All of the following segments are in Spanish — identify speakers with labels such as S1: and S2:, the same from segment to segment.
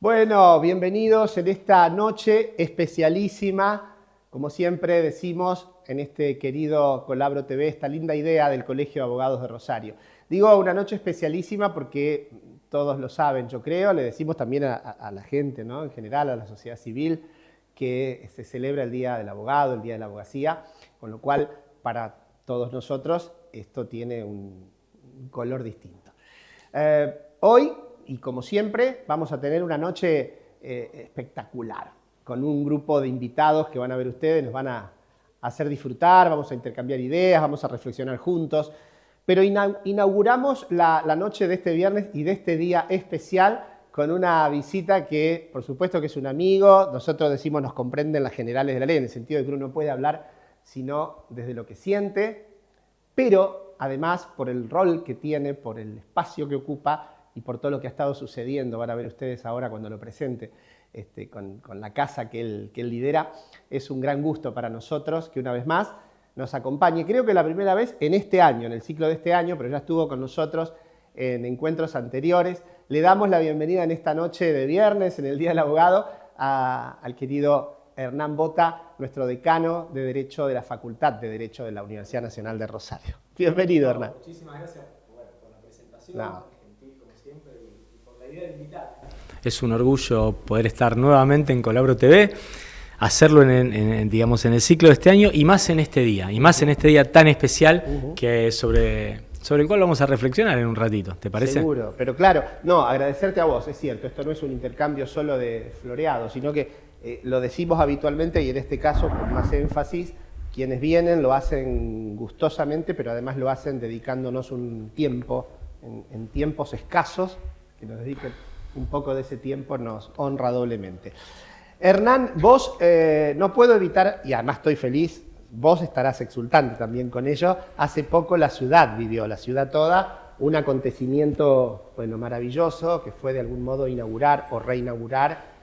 S1: Bueno, bienvenidos en esta noche especialísima, como siempre decimos en este querido Colabro TV, esta linda idea del Colegio de Abogados de Rosario. Digo una noche especialísima porque todos lo saben, yo creo, le decimos también a la gente, ¿no? En general, a la sociedad civil, que se celebra el Día del Abogado, el Día de la Abogacía, con lo cual para todos nosotros esto tiene un color distinto. Hoy, y como siempre, vamos a tener una noche espectacular, con un grupo de invitados que van a ver ustedes, nos van a hacer disfrutar, vamos a intercambiar ideas, vamos a reflexionar juntos, pero inauguramos la noche de este viernes y de este día especial con una visita que, por supuesto que es un amigo, nosotros decimos nos comprenden las generales de la ley, en el sentido de que uno no puede hablar sino desde lo que siente, pero además por el rol que tiene, por el espacio que ocupa y por todo lo que ha estado sucediendo, van a ver ustedes ahora cuando lo presente, con la casa que él lidera, es un gran gusto para nosotros que una vez más nos acompañe. Creo que la primera vez en este año, en el ciclo de este año, pero ya estuvo con nosotros en encuentros anteriores. Le damos la bienvenida en esta noche de viernes, en el Día del Abogado, al querido Hernán Bota, nuestro decano de Derecho de la Facultad de Derecho de la Universidad Nacional de Rosario. Bienvenido, Hernán.
S2: Muchísimas gracias por la presentación, gentil como siempre, y por la idea de invitar. Es un orgullo poder estar nuevamente en Colabro TV, hacerlo digamos, en el ciclo de este año y más en este día tan especial que sobre el cual vamos a reflexionar en un ratito, ¿te parece?
S1: Seguro, pero claro, no, agradecerte a vos, es cierto, esto no es un intercambio solo de floreado, sino que lo decimos habitualmente y en este caso con más énfasis, quienes vienen lo hacen gustosamente, pero además lo hacen dedicándonos un tiempo, en tiempos escasos, que nos dediquen un poco de ese tiempo nos honra doblemente. Hernán, vos no puedo evitar, y además estoy feliz, vos estarás exultante también con ello, hace poco la ciudad vivió, la ciudad toda, un acontecimiento maravilloso que fue de algún modo inaugurar o reinaugurar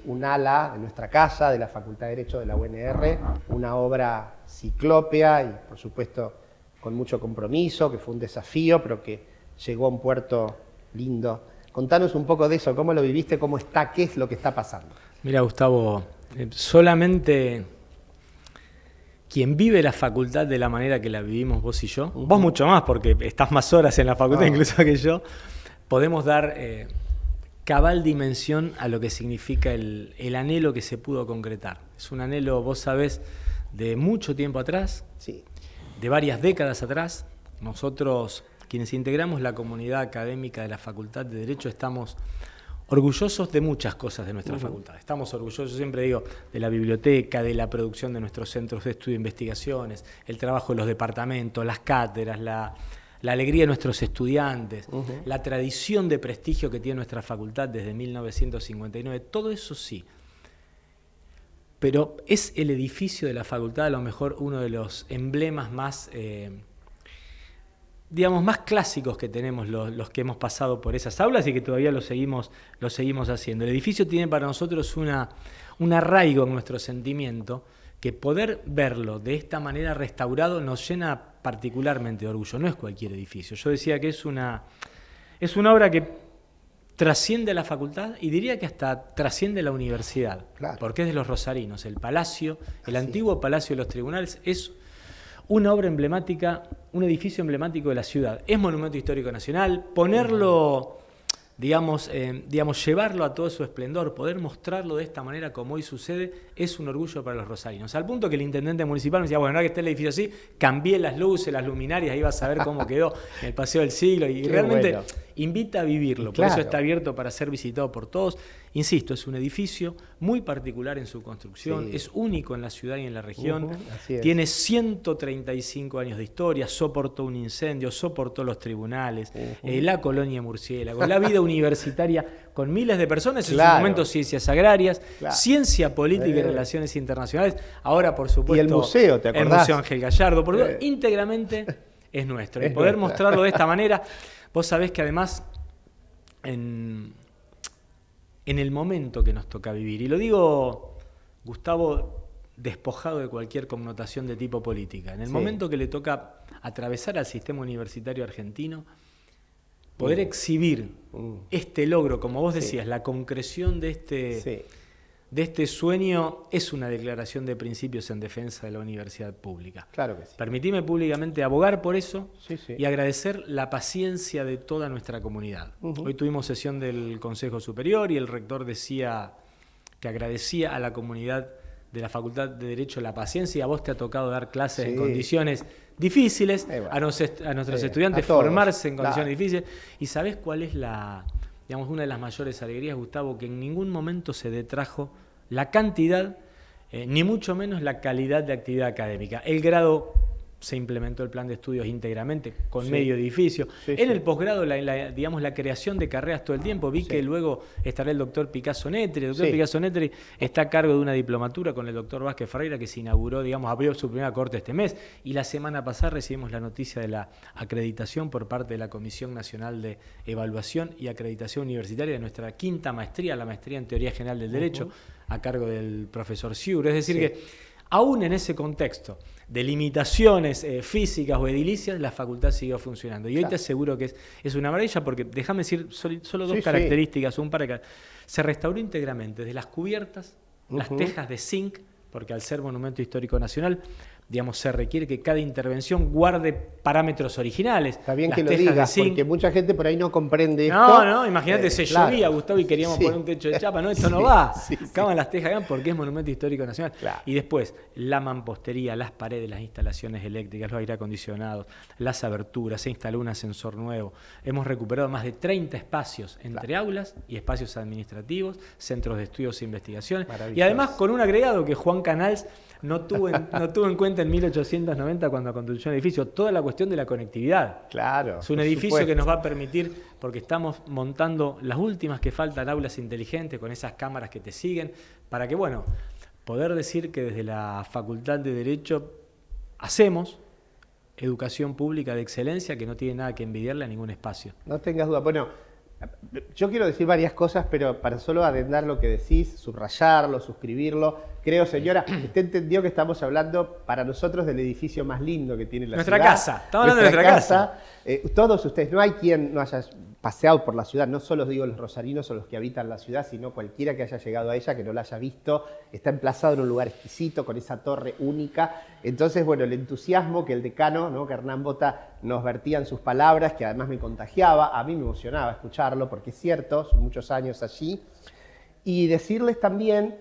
S1: un ala de nuestra casa, de la Facultad de Derecho de la UNR, una obra ciclópea y por supuesto con mucho compromiso, que fue un desafío, pero que llegó a un puerto lindo. Contanos un poco de eso, cómo lo viviste, cómo está, qué es lo que está pasando.
S2: Mira, Gustavo, solamente quien vive la facultad de la manera que la vivimos vos y yo, vos mucho más porque estás más horas en la facultad incluso que yo, podemos dar cabal dimensión a lo que significa el anhelo que se pudo concretar. Es un anhelo, vos sabés, de mucho tiempo atrás,
S1: sí,
S2: de varias décadas atrás. Nosotros, quienes integramos la comunidad académica de la Facultad de Derecho, estamos orgullosos de muchas cosas de nuestra facultad. Estamos orgullosos, siempre digo, de la biblioteca, de la producción de nuestros centros de estudio e investigaciones, el trabajo de los departamentos, las cátedras, la alegría de nuestros estudiantes, la tradición de prestigio que tiene nuestra facultad desde 1959, todo eso sí. Pero es el edificio de la facultad a lo mejor uno de los emblemas más, digamos, más clásicos que tenemos los que hemos pasado por esas aulas y que todavía lo seguimos haciendo. El edificio tiene para nosotros un arraigo en nuestro sentimiento que poder verlo de esta manera restaurado nos llena particularmente de orgullo. No es cualquier edificio. Yo decía que es una obra que trasciende la facultad y diría que hasta trasciende la universidad, claro, porque es de los rosarinos. El palacio, el antiguo Palacio de los Tribunales, es una obra emblemática, un edificio emblemático de la ciudad. Es Monumento Histórico Nacional, ponerlo, digamos, llevarlo a todo su esplendor, poder mostrarlo de esta manera como hoy sucede, es un orgullo para los rosarinos. Al punto que el intendente municipal me decía, bueno, ahora que está el edificio así, cambié las luces, las luminarias, ahí vas a ver cómo quedó en el Paseo del Siglo, y realmente invita a vivirlo, por eso está abierto para ser visitado por todos. Insisto, es un edificio muy particular en su construcción, es único en la ciudad y en la región, tiene 135 años de historia, soportó un incendio, soportó los tribunales, la colonia Murciélago, la vida universitaria con miles de personas, en su momento ciencias agrarias, ciencia política y relaciones internacionales, ahora por supuesto
S1: y el museo, ¿te acordás?
S2: El Museo Ángel Gallardo, porque íntegramente es nuestro, y poder mostrarlo de esta manera. Vos sabés que además en el momento que nos toca vivir, y lo digo, Gustavo, despojado de cualquier connotación de tipo política, en el momento que le toca atravesar al sistema universitario argentino, poder exhibir este logro, como vos decías, la concreción de este sueño es una declaración de principios en defensa de la universidad pública.
S1: Claro que sí.
S2: Permitime públicamente abogar por eso y agradecer la paciencia de toda nuestra comunidad. Hoy tuvimos sesión del Consejo Superior y el rector decía que agradecía a la comunidad de la Facultad de Derecho la paciencia, y a vos te ha tocado dar clases en condiciones difíciles, bueno, a nuestros estudiantes formarse en condiciones difíciles. ¿Y sabés cuál es una de las mayores alegrías, Gustavo? Que en ningún momento se detrajo la cantidad, ni mucho menos la calidad de actividad académica. El grado se implementó el plan de estudios íntegramente con medio edificio. En el posgrado, la creación de carreras todo el tiempo. Vi que luego estará el doctor Picasso Netri. El doctor Picasso Netri está a cargo de una diplomatura con el doctor Vázquez Ferreira, que se inauguró, abrió su primera corte este mes. Y la semana pasada recibimos la noticia de la acreditación por parte de la Comisión Nacional de Evaluación y Acreditación Universitaria de nuestra quinta maestría, la maestría en Teoría General del Derecho, a cargo del profesor Siuro. Es decir que, aún en ese contexto de limitaciones físicas o edilicias, la facultad siguió funcionando. Y hoy te aseguro que es una maravilla, porque déjame decir solo dos características, un par de se restauró íntegramente, desde las cubiertas, las tejas de zinc, porque al ser monumento histórico nacional, se requiere que cada intervención guarde parámetros originales.
S1: Está bien que lo digas, porque mucha gente por ahí no comprende esto.
S2: No, imagínate, llovía, Gustavo, y queríamos poner un techo de chapa. No, esto no va. Acaban las tejas porque es monumento histórico nacional. Y después, la mampostería, las paredes, las instalaciones eléctricas, los aire acondicionados, las aberturas, se instaló un ascensor nuevo. Hemos recuperado más de 30 espacios entre aulas y espacios administrativos, centros de estudios e investigaciones. Y además con un agregado que Juan Canals no tuvo en cuenta en 1890 cuando construyó el edificio, toda la cuestión de la conectividad.
S1: Claro.
S2: Es un edificio que nos va a permitir, porque estamos montando las últimas que faltan, aulas inteligentes con esas cámaras que te siguen, para que, poder decir que desde la Facultad de Derecho hacemos educación pública de excelencia que no tiene nada que envidiarle a ningún espacio.
S1: No tengas duda. Bueno, yo quiero decir varias cosas, pero para solo adendar lo que decís, subrayarlo, suscribirlo. Creo, señora, usted entendió que estamos hablando para nosotros del edificio más lindo que tiene la ciudad.
S2: Nuestra casa, estamos hablando de nuestra casa.
S1: Todos ustedes, no hay quien no haya paseado por la ciudad, no solo digo los rosarinos o los que habitan la ciudad, sino cualquiera que haya llegado a ella, que no la haya visto. Está emplazado en un lugar exquisito, con esa torre única. Entonces, el entusiasmo que el decano, ¿no?, que Hernán Bota nos vertía en sus palabras, que además me contagiaba, a mí me emocionaba escucharlo, porque es cierto, son muchos años allí. Y decirles también,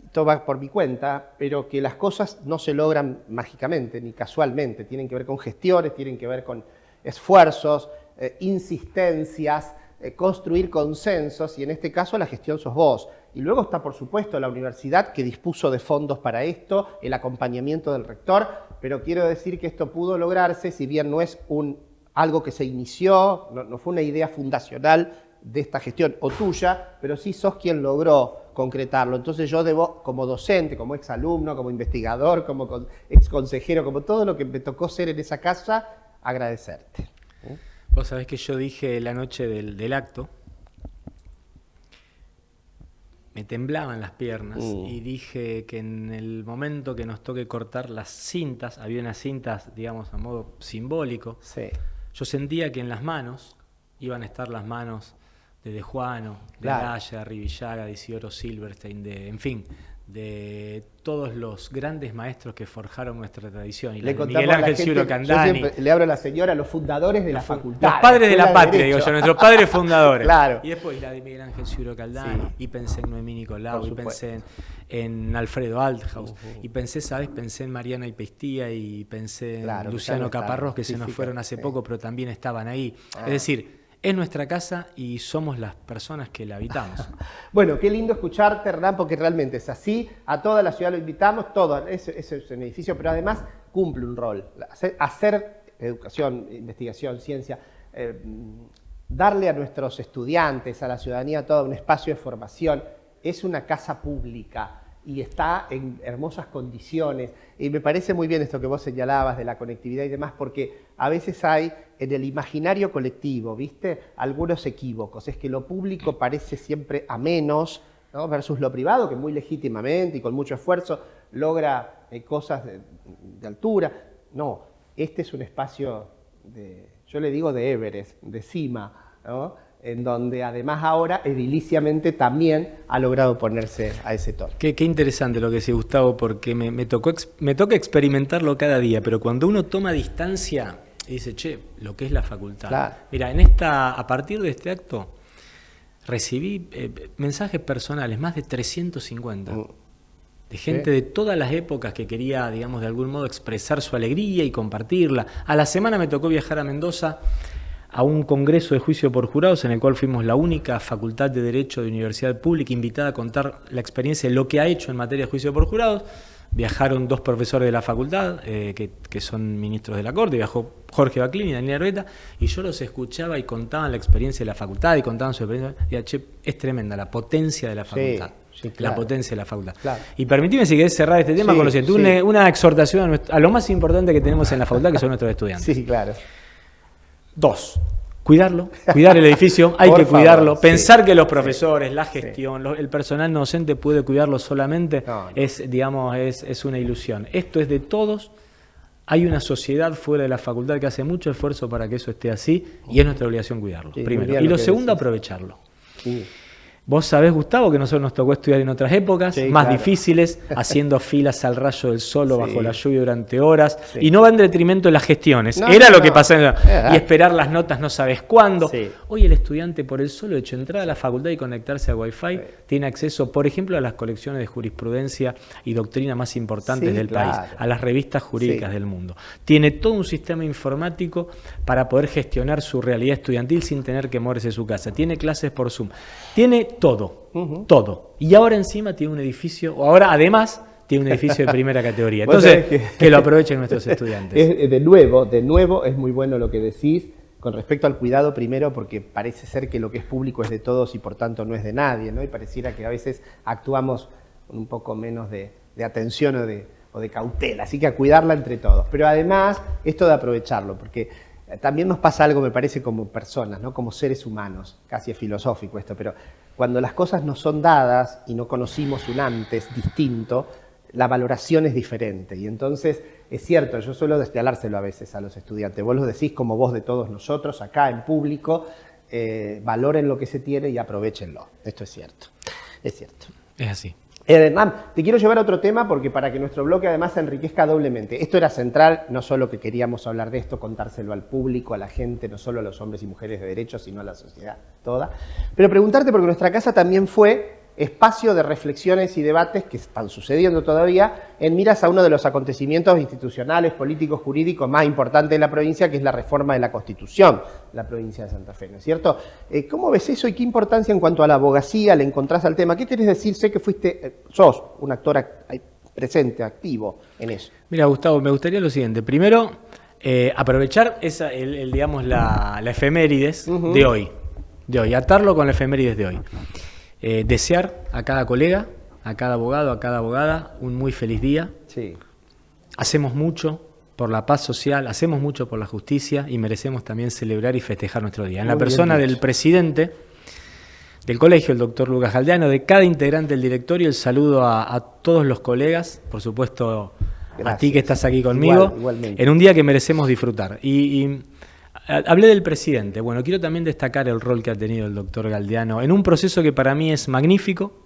S1: esto va por mi cuenta, pero que las cosas no se logran mágicamente ni casualmente, tienen que ver con gestiones, tienen que ver con esfuerzos, insistencias, construir consensos, y en este caso la gestión sos vos. Y luego está, por supuesto, la universidad, que dispuso de fondos para esto, el acompañamiento del rector, pero quiero decir que esto pudo lograrse, si bien no es algo que se inició, no fue una idea fundacional de esta gestión o tuya, pero sí sos quien logró concretarlo. Entonces yo debo, como docente, como exalumno, como investigador, como exconsejero, como todo lo que me tocó ser en esa casa, agradecerte.
S2: Vos sabés que yo dije la noche del acto, me temblaban las piernas y dije que en el momento que nos toque cortar las cintas, había unas cintas, a modo simbólico, yo sentía que en las manos iban a estar las manos de Juano, de Araya, de Arribillaga, de Isidoro Silverstein, de todos los grandes maestros que forjaron nuestra tradición. Y Miguel Ángel Ciuro Candani.
S1: Yo siempre le abro a la señora, los fundadores de la facultad.
S2: Los padres de la patria, digo yo, nuestros padres fundadores.
S1: Claro.
S2: Y después la de Miguel Ángel Ciuro Candani, y pensé en Noemí Nicolau, y pensé en Alfredo Althaus, y pensé en Mariana Ipestía, y pensé en Luciano Caparrós, que se nos fueron hace poco, pero también estaban ahí. Es decir, es nuestra casa y somos las personas que la habitamos.
S1: Bueno, qué lindo escucharte, Hernán, porque realmente es así. A toda la ciudad lo invitamos, todo. Es un edificio, pero además cumple un rol. Hacer educación, investigación, ciencia, darle a nuestros estudiantes, a la ciudadanía, todo un espacio de formación. Es una casa pública y está en hermosas condiciones. Y me parece muy bien esto que vos señalabas de la conectividad y demás, porque a veces hay en el imaginario colectivo, ¿viste?, algunos equívocos. Es que lo público parece siempre a menos, ¿no?, versus lo privado, que muy legítimamente y con mucho esfuerzo logra cosas de altura. No, este es un espacio yo le digo de Everest, de cima, ¿no? En donde además ahora ediliciamente también ha logrado ponerse a ese tono.
S2: Qué interesante lo que decía Gustavo, porque me toca experimentarlo cada día, pero cuando uno toma distancia y dice, che, lo que es la facultad.
S1: Claro.
S2: Mira, a partir de este acto, recibí mensajes personales, más de 350, de gente de todas las épocas que quería, digamos, de algún modo expresar su alegría y compartirla. A la semana me tocó viajar a Mendoza a un congreso de juicio por jurados en el cual fuimos la única facultad de Derecho de Universidad Pública invitada a contar la experiencia de lo que ha hecho en materia de juicio por jurados. Viajaron 2 profesores de la facultad, que son ministros de la Corte, viajó Jorge Baclín y Daniel Arbeta, y yo los escuchaba y contaban la experiencia de la facultad y contaban su experiencia. Y che, es tremenda la potencia de la facultad. Sí, claro. La potencia de la facultad. Claro. Y permitime, si querés, cerrar este tema con lo siguiente. Una exhortación a lo más importante que tenemos en la facultad, que son nuestros estudiantes.
S1: Sí, claro.
S2: 2. Cuidarlo, cuidar el edificio, hay que cuidarlo. Pensar que los profesores, la gestión, el personal docente puede cuidarlo solamente es una ilusión. Esto es de todos. Hay una sociedad fuera de la facultad que hace mucho esfuerzo para que eso esté así y es nuestra obligación cuidarlo, primero. Y lo segundo, aprovecharlo. Sí. Vos sabés, Gustavo, que nosotros nos tocó estudiar en otras épocas, más difíciles, haciendo filas al rayo del sol o bajo la lluvia durante horas, y no va en detrimento de las gestiones, era lo que pasaba, y esperar las notas no sabes cuándo. Hoy el estudiante, por el solo hecho de entrar a la facultad y conectarse a Wi-Fi, tiene acceso, por ejemplo, a las colecciones de jurisprudencia y doctrina más importantes del país, a las revistas jurídicas del mundo. Tiene todo un sistema informático para poder gestionar su realidad estudiantil sin tener que moverse de su casa. Tiene clases por Zoom. Tiene todo, todo. Y ahora encima tiene un edificio, o ahora además tiene un edificio de primera categoría. Entonces, que lo aprovechen nuestros estudiantes.
S1: De nuevo, es muy bueno lo que decís con respecto al cuidado primero, porque parece ser que lo que es público es de todos y por tanto no es de nadie, ¿no? Y pareciera que a veces actuamos con un poco menos de atención o de cautela, así que a cuidarla entre todos. Pero además, esto de aprovecharlo, porque también nos pasa algo, me parece, como personas, ¿no? Como seres humanos, casi es filosófico esto, pero cuando las cosas no son dadas y no conocimos un antes distinto, la valoración es diferente. Y entonces, es cierto, yo suelo destilárselo a veces a los estudiantes, vos lo decís como voz de todos nosotros, acá en público, valoren lo que se tiene y aprovechenlo. Esto es cierto, es cierto.
S2: Es así.
S1: Hernán, te quiero llevar a otro tema porque para que nuestro bloque además se enriquezca doblemente. Esto era central, no solo que queríamos hablar de esto, contárselo al público, a la gente, no solo a los hombres y mujeres de derecho, sino a la sociedad toda. Pero preguntarte, porque nuestra casa también fue espacio de reflexiones y debates que están sucediendo todavía en miras a uno de los acontecimientos institucionales, políticos, jurídicos más importantes de la provincia, que es la reforma de la Constitución de la provincia de Santa Fe, ¿no es cierto? ¿Cómo ves eso y qué importancia en cuanto a la abogacía le encontrás al tema? ¿Qué querés decir? Sé que sos un actor presente, activo en eso.
S2: Mira, Gustavo, me gustaría lo siguiente. Primero, aprovechar la efemérides de hoy, atarlo con la efemérides de hoy. Desear a cada colega, a cada abogado, a cada abogada un muy feliz día.
S1: Sí.
S2: Hacemos mucho por la paz social, hacemos mucho por la justicia y merecemos también celebrar y festejar nuestro día. En la persona del presidente del colegio, el doctor Lucas Galdeano, de cada integrante del directorio, el saludo a todos los colegas, por supuesto. Gracias. A ti que estás aquí conmigo, igualmente. En un día que merecemos disfrutar. Y hablé del presidente. Bueno, quiero también destacar el rol que ha tenido el doctor Galdeano en un proceso que para mí es magnífico,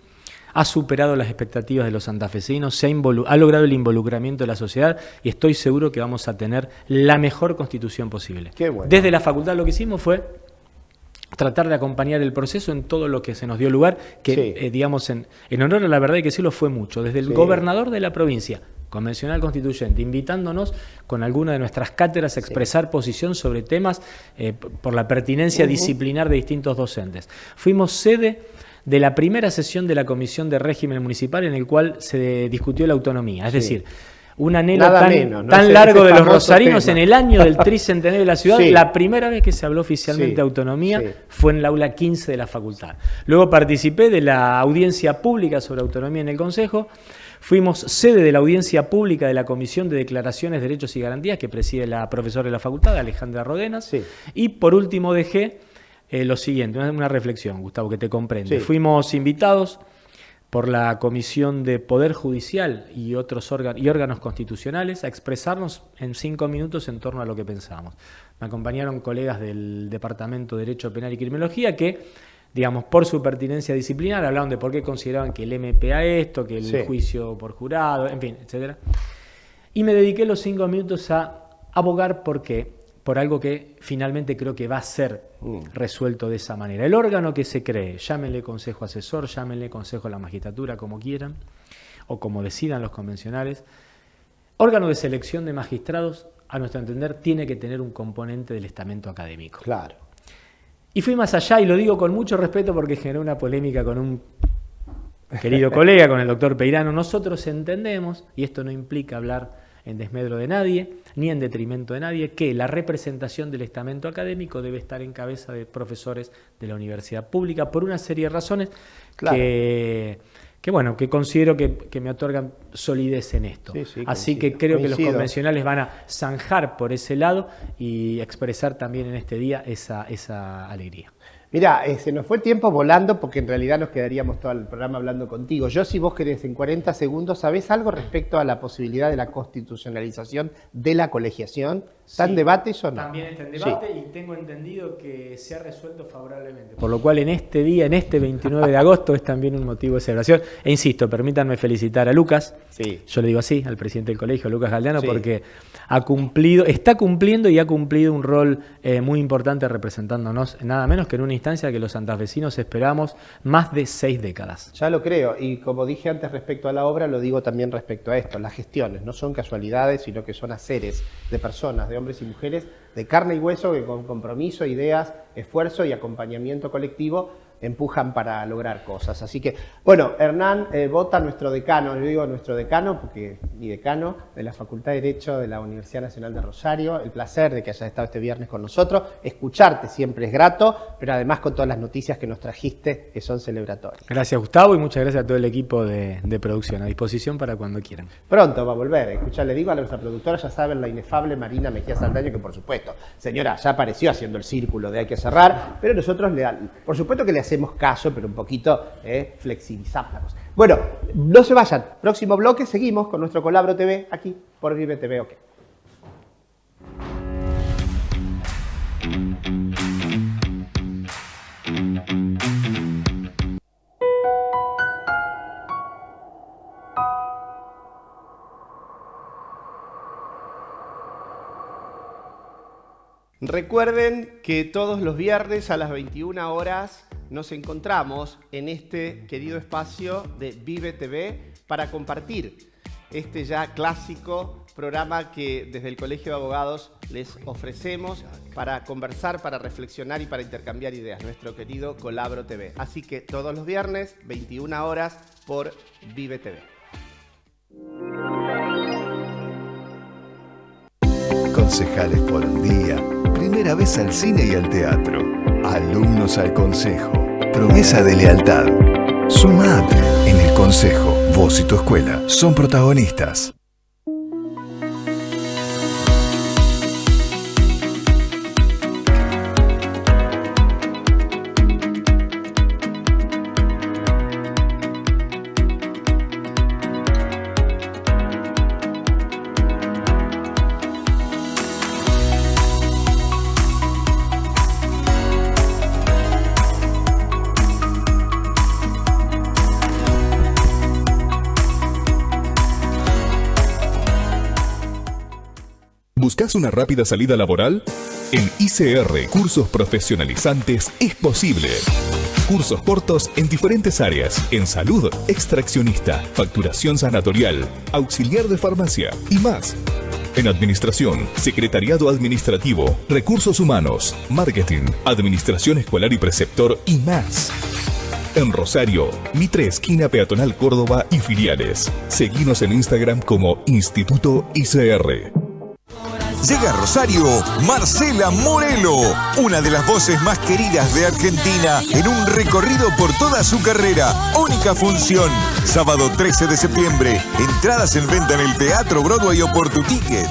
S2: ha superado las expectativas de los santafesinos, ha logrado el involucramiento de la sociedad y estoy seguro que vamos a tener la mejor constitución posible.
S1: Qué bueno.
S2: Desde la facultad lo que hicimos fue tratar de acompañar el proceso en todo lo que se nos dio lugar, que en honor a la verdad y que sí lo fue mucho, desde el gobernador de la provincia, convencional constituyente, invitándonos con alguna de nuestras cátedras a expresar posición sobre temas por la pertinencia disciplinar de distintos docentes. Fuimos sede de la primera sesión de la Comisión de Régimen Municipal en el cual se discutió la autonomía, es decir, un anhelo tan largo de los rosarinos en el año del tricentenario de la ciudad. La primera vez que se habló oficialmente de autonomía fue en el aula 15 de la facultad. Luego participé de la audiencia pública sobre autonomía en el Consejo. Fuimos sede de la audiencia pública de la Comisión de Declaraciones, Derechos y Garantías que preside la profesora de la facultad, Alejandra Rodenas. Y por último dejé lo siguiente, una reflexión, Gustavo, que te comprende. Fuimos invitados por la Comisión de Poder Judicial y otros órganos constitucionales a expresarnos en 5 minutos en torno a lo que pensábamos. Me acompañaron colegas del Departamento de Derecho Penal y Criminología que, digamos, por su pertinencia disciplinar, hablaron de por qué consideraban que el MPA esto, que el juicio por jurado, en fin, etc. Y me dediqué los 5 minutos a abogar por algo que finalmente creo que va a ser resuelto de esa manera. El órgano que se cree, llámenle consejo asesor, llámenle consejo a la magistratura, como quieran, o como decidan los convencionales, órgano de selección de magistrados, a nuestro entender, tiene que tener un componente del estamento académico.
S1: Claro.
S2: Y fui más allá, y lo digo con mucho respeto porque generó una polémica con un querido colega, con el doctor Peirano. Nosotros entendemos, y esto no implica hablar en desmedro de nadie, ni en detrimento de nadie, que la representación del estamento académico debe estar en cabeza de profesores de la universidad pública por una serie de razones que considero que me otorgan solidez en esto. Así que creo que los convencionales van a zanjar por ese lado y expresar también en este día esa alegría.
S1: Mira, se nos fue el tiempo volando porque en realidad nos quedaríamos todo el programa hablando contigo. Yo, si vos querés, en 40 segundos, ¿sabés algo respecto a la posibilidad de la constitucionalización de la colegiación? ¿Está en debate eso o no?
S2: También está en debate y tengo entendido que se ha resuelto favorablemente. Por lo cual en este día, en este 29 de agosto, es también un motivo de celebración. E insisto, permítanme felicitar a Lucas, yo le digo así, al presidente del colegio, Lucas Galdeano, porque está cumpliendo y ha cumplido un rol muy importante representándonos, nada menos que en una instancia que los santafesinos esperamos más de 6 décadas.
S1: Ya lo creo, y como dije antes respecto a la obra, lo digo también respecto a esto. Las gestiones no son casualidades, sino que son haceres de personas, de hombres y mujeres, de carne y hueso, que con compromiso, ideas, esfuerzo y acompañamiento colectivo empujan para lograr cosas. Así que, bueno, Hernán Bota, nuestro decano, yo digo nuestro decano porque mi decano de la Facultad de Derecho de la Universidad Nacional de Rosario, el placer de que hayas estado este viernes con nosotros, escucharte siempre es grato, pero además con todas las noticias que nos trajiste que son celebratorias.
S2: Gracias, Gustavo, y muchas gracias a todo el equipo de producción, a disposición para cuando quieran.
S1: Pronto va a volver, escuchá, le digo a nuestra productora, ya saben, la inefable Marina Mejía Saldaño, que por supuesto, señora, ya apareció haciendo el círculo de hay que cerrar, pero nosotros por supuesto que le hacemos caso, pero un poquito flexibilizamos la cosa. Bueno, no se vayan. Próximo bloque seguimos con nuestro Colabro TV aquí por Vive TV OK. Recuerden que todos los viernes a las 21 horas nos encontramos en este querido espacio de Vive TV para compartir este ya clásico programa que desde el Colegio de Abogados les ofrecemos para conversar, para reflexionar y para intercambiar ideas, nuestro querido Colabro TV. Así que todos los viernes, 21 horas por Vive TV.
S3: Concejales por un día, primera vez al cine y al teatro, alumnos al consejo, promesa de lealtad. Sumate en el consejo, vos y tu escuela son protagonistas.
S4: ¿Buscas una rápida salida laboral? En ICR Cursos Profesionalizantes es posible. Cursos cortos en diferentes áreas, en salud, extraccionista, facturación sanatorial, auxiliar de farmacia y más. En administración, secretariado administrativo, recursos humanos, marketing, administración escolar y preceptor y más. En Rosario, Mitre esquina Peatonal Córdoba y filiales. Seguinos en Instagram como Instituto ICR.
S5: Llega a Rosario Marcela Morelo, una de las voces más queridas de Argentina, en un recorrido por toda su carrera. Única función, sábado 13 de septiembre. Entradas en venta en el Teatro Broadway o por tu ticket.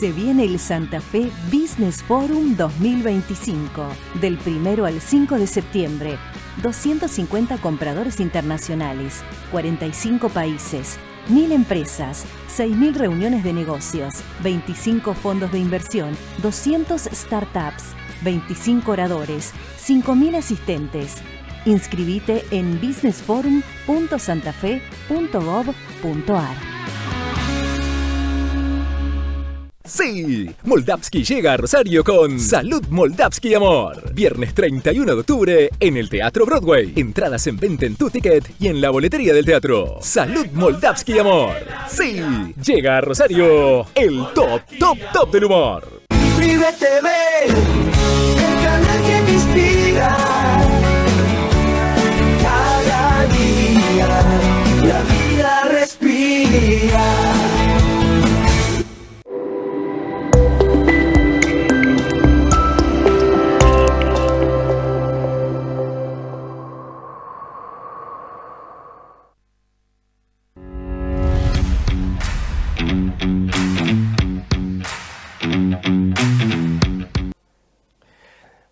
S6: Se viene el Santa Fe Business Forum 2025, del 1 al 5 de septiembre. 250 compradores internacionales, 45 países, 1000 empresas, 6000 reuniones de negocios, 25 fondos de inversión, 200 startups, 25 oradores, 5000 asistentes. Inscribite en businessforum.santafe.gov.ar.
S4: Sí, Moldavsky llega a Rosario con Salud Moldavsky Amor. Viernes 31 de octubre en el Teatro Broadway. Entradas en venta en tu ticket y en la boletería del teatro. Salud Moldavsky Amor. Sí, llega a Rosario el top del humor.
S7: Vive TV, el canal que te inspira. Cada día la vida respira.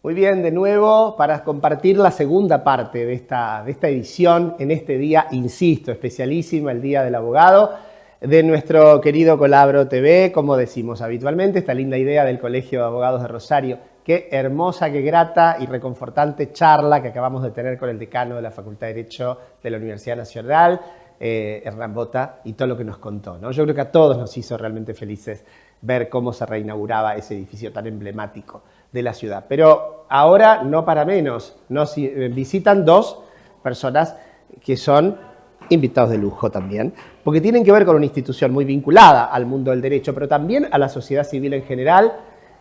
S1: Muy bien, de nuevo para compartir la segunda parte de esta edición en este día, insisto, especialísimo, el Día del Abogado, de nuestro querido Colabro TV, como decimos habitualmente, esta linda idea del Colegio de Abogados de Rosario. Qué hermosa, qué grata y reconfortante charla que acabamos de tener con el decano de la Facultad de Derecho de la Universidad Nacional, Hernán Bota, y todo lo que nos contó, ¿no? Yo creo que a todos nos hizo realmente felices ver cómo se reinauguraba ese edificio tan emblemático de la ciudad. Pero ahora, no para menos, nos visitan dos personas que son invitados de lujo también, porque tienen que ver con una institución muy vinculada al mundo del derecho, pero también a la sociedad civil en general,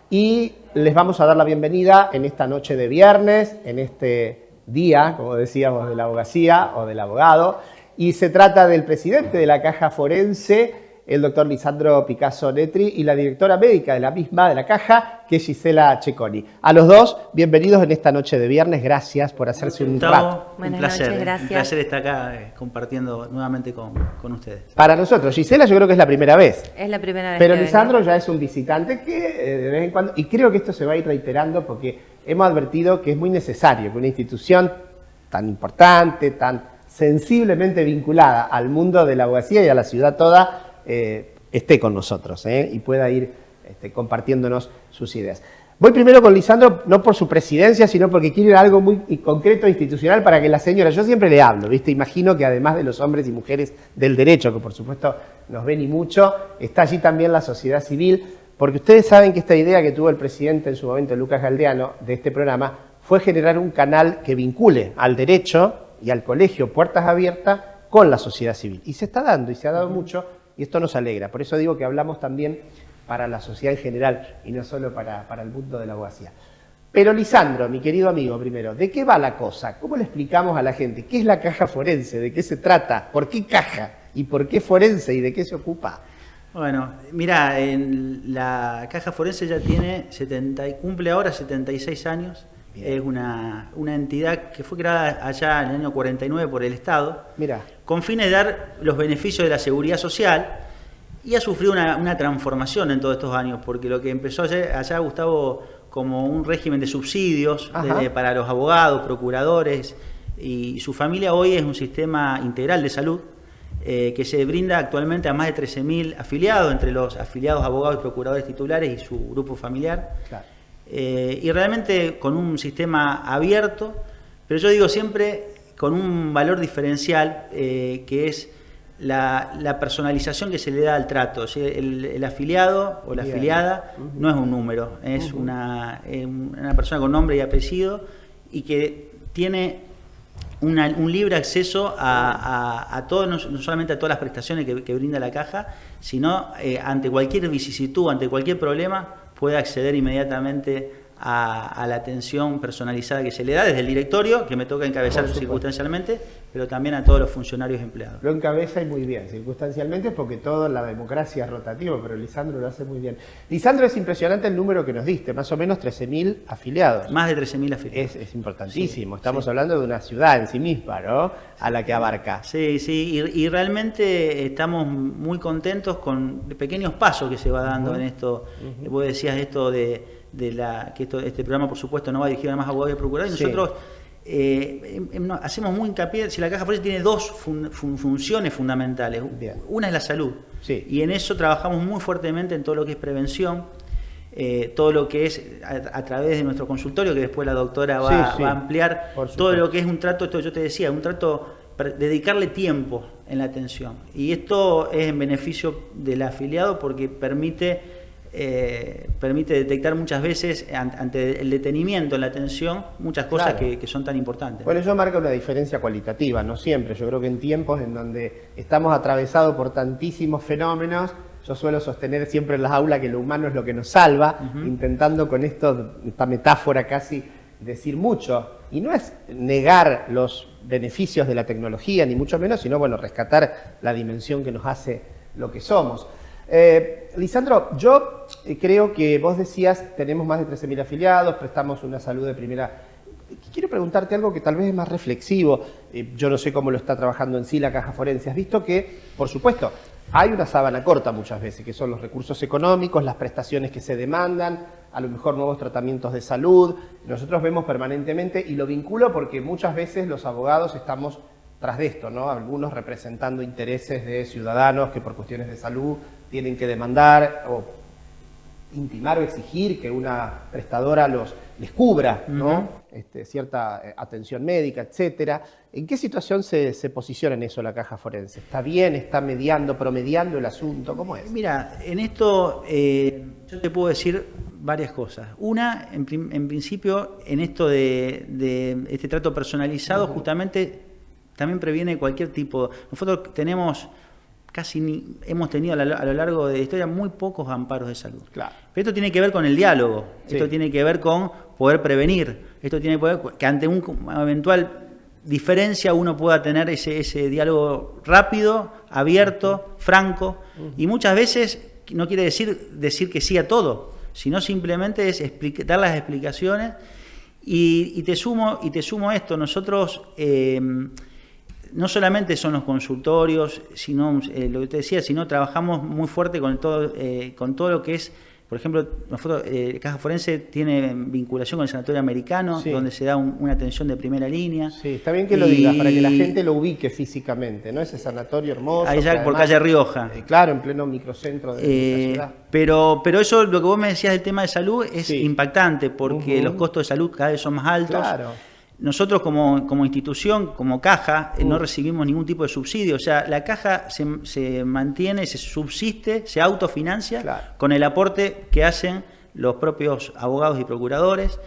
S1: y les vamos a dar la bienvenida en esta noche de viernes, en este día, como decíamos, de la abogacía o del abogado, y se trata del presidente de la Caja Forense, el doctor Lisandro Picasso Netri, y la directora médica de la misma, de la Caja, que es Gisela Checoni. A los dos, bienvenidos en esta noche de viernes. Gracias por hacerse un rato.
S8: Un placer, un placer estar acá compartiendo nuevamente con ustedes.
S1: Para nosotros, Gisela, yo creo que es la primera vez.
S9: Es la primera vez.
S1: Pero Lisandro ya es un visitante que de vez en cuando, y creo que esto se va a ir reiterando porque hemos advertido que es muy necesario que una institución tan importante, tan sensiblemente vinculada al mundo de la abogacía y a la ciudad toda, esté con nosotros y pueda ir compartiéndonos sus ideas. Voy primero con Lisandro, no por su presidencia, sino porque quiero ir a algo muy concreto e institucional para que la señora, yo siempre le hablo, ¿viste? Imagino que además de los hombres y mujeres del derecho, que por supuesto nos ven y mucho, está allí también la sociedad civil, porque ustedes saben que esta idea que tuvo el presidente en su momento, Lucas Galdeano, de este programa, fue generar un canal que vincule al derecho y al colegio Puertas Abiertas con la sociedad civil. Y se está dando, y se ha dado mucho, y esto nos alegra. Por eso digo que hablamos también para la sociedad en general y no solo para el mundo de la abogacía. Pero Lisandro, mi querido amigo, primero, ¿de qué va la cosa? ¿Cómo le explicamos a la gente qué es la Caja Forense? ¿De qué se trata? ¿Por qué caja? ¿Y por qué forense? ¿Y de qué se ocupa?
S8: Bueno, mira, la Caja Forense ya tiene cumple ahora 76 años. Bien. Es una entidad que fue creada allá en el año 49 por el Estado, con fines de dar los beneficios de la seguridad social, y ha sufrido una transformación en todos estos años, porque lo que empezó allá Gustavo, como un régimen de subsidios para los abogados, procuradores y su familia, hoy es un sistema integral de salud que se brinda actualmente a más de 13.000 afiliados, entre los afiliados abogados y procuradores titulares y su grupo familiar. Claro. Y realmente con un sistema abierto, pero yo digo siempre con un valor diferencial, que es la personalización que se le da al trato. ¿Sí? El afiliado o la afiliada no es un número, es una persona con nombre y apellido y que tiene un libre acceso a todo, no solamente a todas las prestaciones que brinda la Caja, sino ante cualquier vicisitud, ante cualquier problema, puede acceder inmediatamente a la atención personalizada que se le da desde el directorio, que me toca encabezar circunstancialmente, pero también a todos los funcionarios empleados.
S1: Lo encabeza y muy bien, circunstancialmente, porque toda la democracia es rotativa, pero Lisandro lo hace muy bien. Lisandro, es impresionante el número que nos diste, más o menos 13.000 afiliados.
S8: Más de 13.000 afiliados.
S1: Es importantísimo, estamos hablando de una ciudad en sí misma, ¿no? A la que abarca.
S8: Sí, y realmente estamos muy contentos con pequeños pasos que se va dando en esto. Vos decías esto que este programa, por supuesto, no va dirigido a más abogados y procuradores. Nosotros hacemos muy hincapié, si la Caja Forense tiene dos funciones fundamentales.
S1: Bien.
S8: Una es la salud.
S1: Sí.
S8: Y en eso trabajamos muy fuertemente en todo lo que es prevención, todo lo que es a través de nuestro consultorio, que después la doctora va a ampliar, todo lo que es un trato, esto yo te decía, un trato, dedicarle tiempo en la atención. Y esto es en beneficio del afiliado porque permite detectar muchas veces, ante el detenimiento en la atención, muchas cosas que son tan importantes.
S1: Bueno, eso marca una diferencia cualitativa, no siempre. Yo creo que en tiempos en donde estamos atravesados por tantísimos fenómenos, yo suelo sostener siempre en las aulas que lo humano es lo que nos salva, intentando con esta metáfora casi decir mucho. Y no es negar los beneficios de la tecnología, ni mucho menos, sino rescatar la dimensión que nos hace lo que somos. Lisandro, yo creo que vos decías, tenemos más de 13.000 afiliados, prestamos una salud de primera. Quiero preguntarte algo que tal vez es más reflexivo. Yo no sé cómo lo está trabajando en sí la Caja Forense. Has visto que, por supuesto, hay una sábana corta muchas veces, que son los recursos económicos, las prestaciones que se demandan, a lo mejor nuevos tratamientos de salud. Nosotros vemos permanentemente, y lo vinculo porque muchas veces los abogados estamos tras de esto, ¿no? Algunos representando intereses de ciudadanos que por cuestiones de salud tienen que demandar o intimar o exigir que una prestadora les cubra, ¿no? Cierta atención médica, etcétera. ¿En qué situación se posiciona en eso la Caja Forense? ¿Está bien? ¿Está mediando, promediando el asunto? ¿Cómo es?
S8: Mira, en esto yo te puedo decir varias cosas. Una, en principio, en esto de este trato personalizado, justamente también previene cualquier tipo. Nosotros tenemos hemos tenido a lo largo de la historia muy pocos amparos de salud.
S1: Claro.
S8: Pero esto tiene que ver con el diálogo, esto tiene que ver con poder prevenir, esto tiene que ver que ante una eventual diferencia uno pueda tener ese diálogo rápido, abierto, franco, y muchas veces no quiere decir que sí a todo, sino simplemente es dar las explicaciones. Y te sumo esto, nosotros no solamente son los consultorios, sino lo que te decía, sino trabajamos muy fuerte con todo lo que es, por ejemplo, nosotros, Caja Forense tiene vinculación con el Sanatorio Americano, donde se da una atención de primera línea.
S1: Sí, está bien que lo digas, para que la gente lo ubique físicamente, ¿no? Ese sanatorio hermoso.
S8: Allá por calle Rioja.
S1: Claro, en pleno microcentro de la ciudad.
S8: Pero eso, lo que vos me decías del tema de salud, es impactante, porque los costos de salud cada vez son más altos.
S1: Claro.
S8: Nosotros como institución, como Caja, no recibimos ningún tipo de subsidio. O sea, la Caja se mantiene, se subsiste, se autofinancia con el aporte que hacen los propios abogados y procuradores,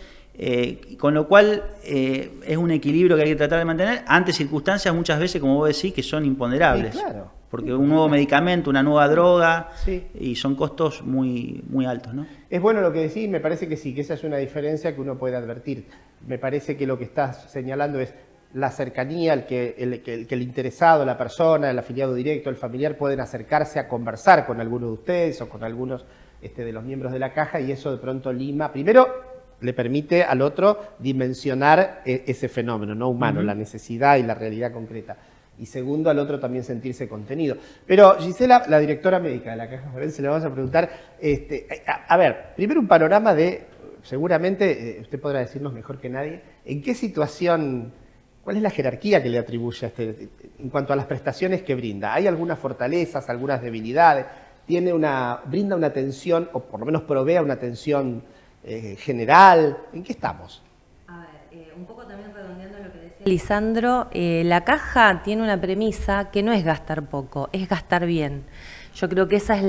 S8: con lo cual es un equilibrio que hay que tratar de mantener ante circunstancias muchas veces, como vos decís, que son imponderables.
S1: Sí, claro.
S8: Porque un nuevo medicamento, una nueva droga, y son costos muy, muy altos, ¿no?
S1: Es bueno lo que decís, me parece que sí, que esa es una diferencia que uno puede advertir. Me parece que lo que estás señalando es la cercanía, el que el interesado, la persona, el afiliado directo, el familiar, pueden acercarse a conversar con alguno de ustedes o con algunos de los miembros de la Caja, y eso de pronto lima. Primero, le permite al otro dimensionar ese fenómeno no humano, la necesidad y la realidad concreta. Y segundo, al otro también sentirse contenido. Pero Gisela, la directora médica de la Caja Forense, le vamos a preguntar, a ver, primero un panorama de, seguramente usted podrá decirnos mejor que nadie, ¿en qué situación, cuál es la jerarquía que le atribuye en cuanto a las prestaciones que brinda? ¿Hay algunas fortalezas, algunas debilidades? ¿Brinda una atención, o por lo menos provee una atención general? ¿En qué estamos?
S9: A ver, un poco también redondeando lo que decía Lisandro, la Caja tiene una premisa que no es gastar poco, es gastar bien. Yo creo que esa es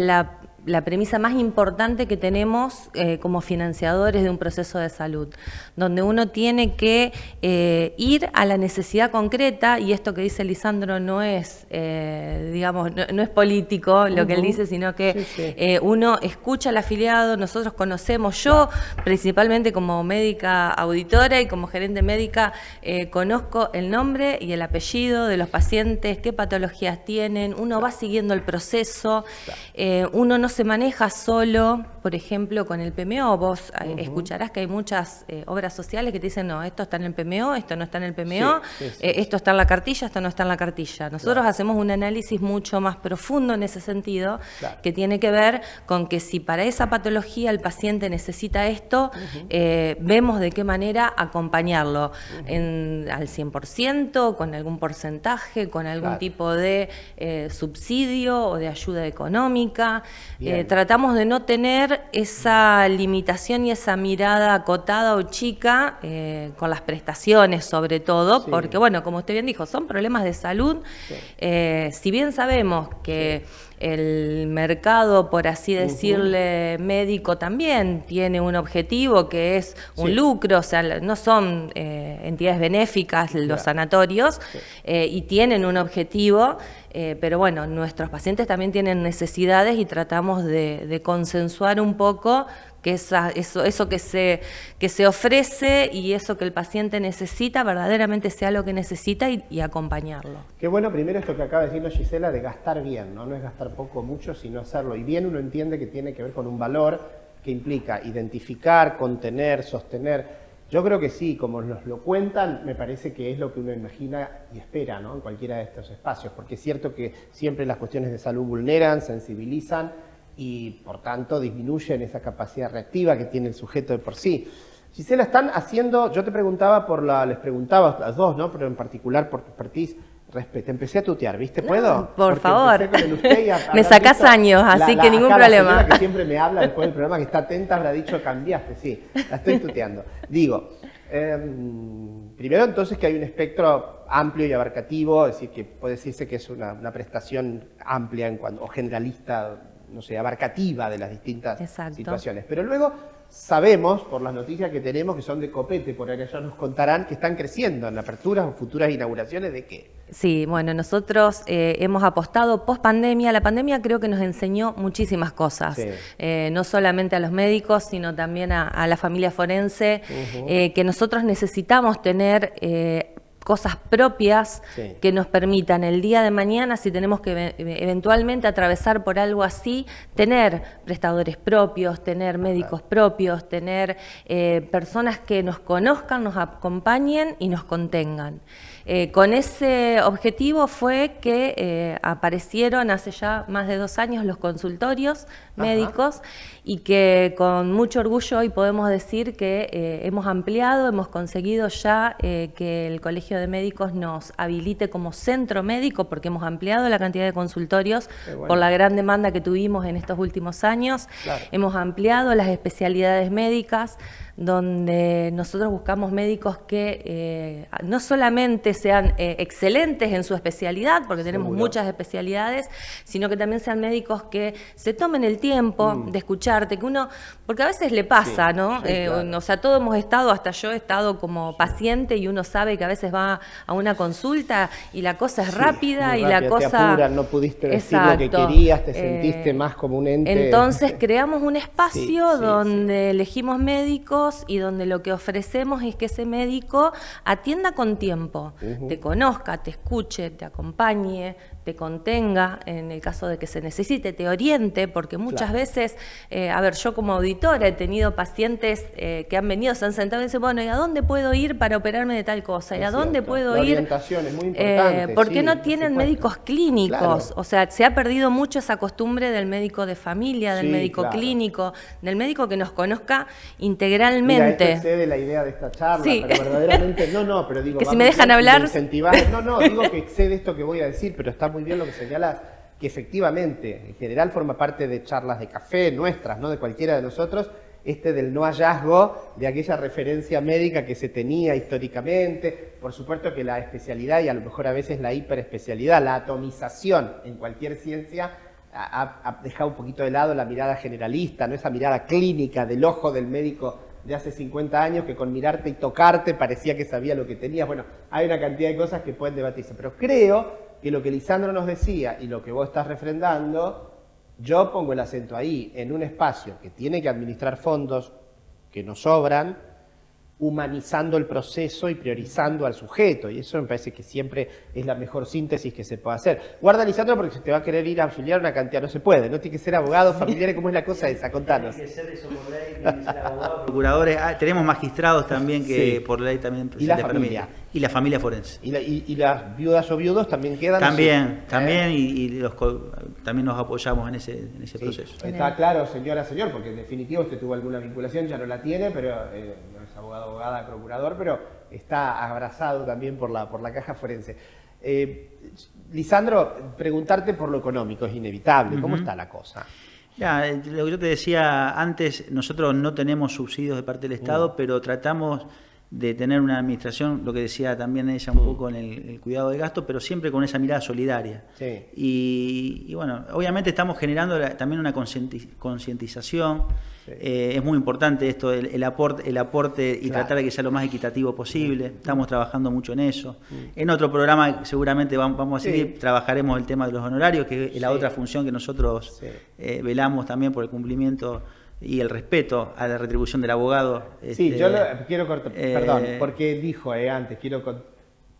S9: la premisa más importante que tenemos como financiadores de un proceso de salud, donde uno tiene que ir a la necesidad concreta, y esto que dice Lisandro no es, digamos, no es político lo que él dice, sino que uno escucha al afiliado, nosotros conocemos, yo principalmente como médica auditora y como gerente médica, conozco el nombre y el apellido de los pacientes, qué patologías tienen, uno va siguiendo el proceso, uno no se maneja solo, por ejemplo, con el PMO. Vos escucharás que hay muchas obras sociales que te dicen, no, esto está en el PMO, esto no está en el PMO, esto está en la cartilla, esto no está en la cartilla. Nosotros hacemos un análisis mucho más profundo en ese sentido, que tiene que ver con que si para esa patología el paciente necesita esto, vemos de qué manera acompañarlo al 100%, con algún porcentaje, con algún tipo de subsidio o de ayuda económica. Tratamos de no tener esa limitación y esa mirada acotada o chica con las prestaciones sobre todo, porque bueno, como usted bien dijo, son problemas de salud. Si bien sabemos que el mercado, por así decirle, médico también tiene un objetivo que es un lucro, o sea, no son entidades benéficas los sanatorios, y tienen un objetivo, pero bueno, nuestros pacientes también tienen necesidades y tratamos de consensuar un poco que eso que se ofrece y eso que el paciente necesita verdaderamente sea lo que necesita y acompañarlo.
S1: Qué bueno primero esto que acaba de decirnos Gisela de gastar bien, ¿no? No es gastar poco o mucho, sino hacerlo. Y bien uno entiende que tiene que ver con un valor que implica identificar, contener, sostener. Yo creo que sí, como nos lo cuentan, me parece que es lo que uno imagina y espera, ¿no? En cualquiera de estos espacios, porque es cierto que siempre las cuestiones de salud vulneran, sensibilizan, y por tanto disminuyen esa capacidad reactiva que tiene el sujeto de por sí. Gisela, están haciendo, yo te preguntaba les preguntaba a las dos, ¿no? Pero en particular por tu expertise, te empecé a tutear, ¿viste? ¿Puedo?
S9: Por favor. Me sacás años, así que ningún problema.
S1: La señora que siempre me habla después del programa, que está atenta, habrá dicho cambiaste, sí, la estoy tuteando. Digo, primero entonces que hay un espectro amplio y abarcativo, es decir, que puede decirse que es una prestación amplia o generalista, no sé, abarcativa de las distintas situaciones. Pero luego sabemos, por las noticias que tenemos, que son de copete, por ahí ya nos contarán, que están creciendo en aperturas o futuras inauguraciones, ¿de qué?
S9: Sí, bueno, nosotros hemos apostado post pandemia. La pandemia creo que nos enseñó muchísimas cosas, no solamente a los médicos, sino también a la familia forense, que nosotros necesitamos tener cosas propias que nos permitan el día de mañana, si tenemos que eventualmente atravesar por algo así, tener prestadores propios, tener médicos propios, tener personas que nos conozcan, nos acompañen y nos contengan. Con ese objetivo fue que aparecieron hace ya más de 2 años los consultorios médicos, y que con mucho orgullo hoy podemos decir que hemos ampliado, hemos conseguido ya que el Colegio de Médicos nos habilite como centro médico, porque hemos ampliado la cantidad de consultorios por la gran demanda que tuvimos en estos últimos años. Hemos ampliado las especialidades médicas, donde nosotros buscamos médicos que no solamente sean excelentes en su especialidad, porque tenemos muchas especialidades, sino que también sean médicos que se tomen el tiempo de escucharte, que uno, porque a veces le pasa, ¿no? O sea, todos hemos estado, hasta yo he estado como paciente, y uno sabe que a veces va a una consulta y la cosa es rápida y la cosa...
S1: Te apuran, no pudiste decir lo que querías, te sentiste más como un ente...
S9: Entonces creamos un espacio donde elegimos médicos y donde lo que ofrecemos es que ese médico atienda con tiempo, te conozca, te escuche, te acompañe, te contenga en el caso de que se necesite, te oriente, porque muchas veces, a ver, yo como auditora he tenido pacientes que han venido, se han sentado y dicen, bueno, ¿y a dónde puedo ir para operarme de tal cosa? ¿Y a dónde puedo ir?
S1: Orientación es muy importante.
S9: ¿Por qué no tienen médicos clínicos? O sea, se ha perdido mucho esa costumbre del médico de familia, del médico clínico, del médico que nos conozca integralmente.
S1: Mira, esto excede la idea de esta charla, pero verdaderamente, pero digo...
S9: Que si me dejan hablar...
S1: digo que excede esto que voy a decir, pero está muy bien lo que señalas, que efectivamente, en general forma parte de charlas de café nuestras, ¿no? De cualquiera de nosotros, del no hallazgo de aquella referencia médica que se tenía históricamente. Por supuesto que la especialidad, y a lo mejor a veces la hiperespecialidad, la atomización en cualquier ciencia, ha dejado un poquito de lado la mirada generalista, ¿no? Esa mirada clínica del ojo del médico de hace 50 años que con mirarte y tocarte parecía que sabía lo que tenías. Bueno, hay una cantidad de cosas que pueden debatirse, pero creo que lo que Lisandro nos decía y lo que vos estás refrendando, yo pongo el acento ahí, en un espacio que tiene que administrar fondos que nos sobran, humanizando el proceso y priorizando al sujeto, y eso me parece que siempre es la mejor síntesis que se puede hacer. Guarda, Lisandro, porque se te va a querer ir a afiliar una cantidad, no se puede, no tiene que ser abogado, familiar, ¿cómo es la cosa esa? Contanos.
S8: Tiene que ser eso por ley, tiene que ser abogado, procuradores, tenemos magistrados también que por ley también...
S1: Y la familia.
S8: Y la familia forense.
S1: ¿Y las viudas o viudos también quedan?
S8: También, también nos apoyamos en ese proceso.
S1: Está claro, señor, porque en definitiva usted tuvo alguna vinculación, ya no la tiene, pero no es abogado, abogada, procurador, pero está abrazado también por la caja forense. Lisandro, preguntarte por lo económico es inevitable. ¿Cómo está la cosa?
S8: Ya, lo que yo te decía antes, nosotros no tenemos subsidios de parte del Estado, pero tratamos de tener una administración, lo que decía también ella un poco en el cuidado de gasto, pero siempre con esa mirada solidaria.
S1: Sí.
S8: Y bueno, obviamente estamos generando también una concientización. Sí. Es muy importante esto, el aporte y tratar de que sea lo más equitativo posible. Estamos trabajando mucho en eso. En otro programa seguramente vamos a seguir, trabajaremos el tema de los honorarios, que es la otra función que nosotros velamos también por el cumplimiento y el respeto a la retribución del abogado.
S1: Sí, yo quiero cortar, perdón, porque dijo antes, quiero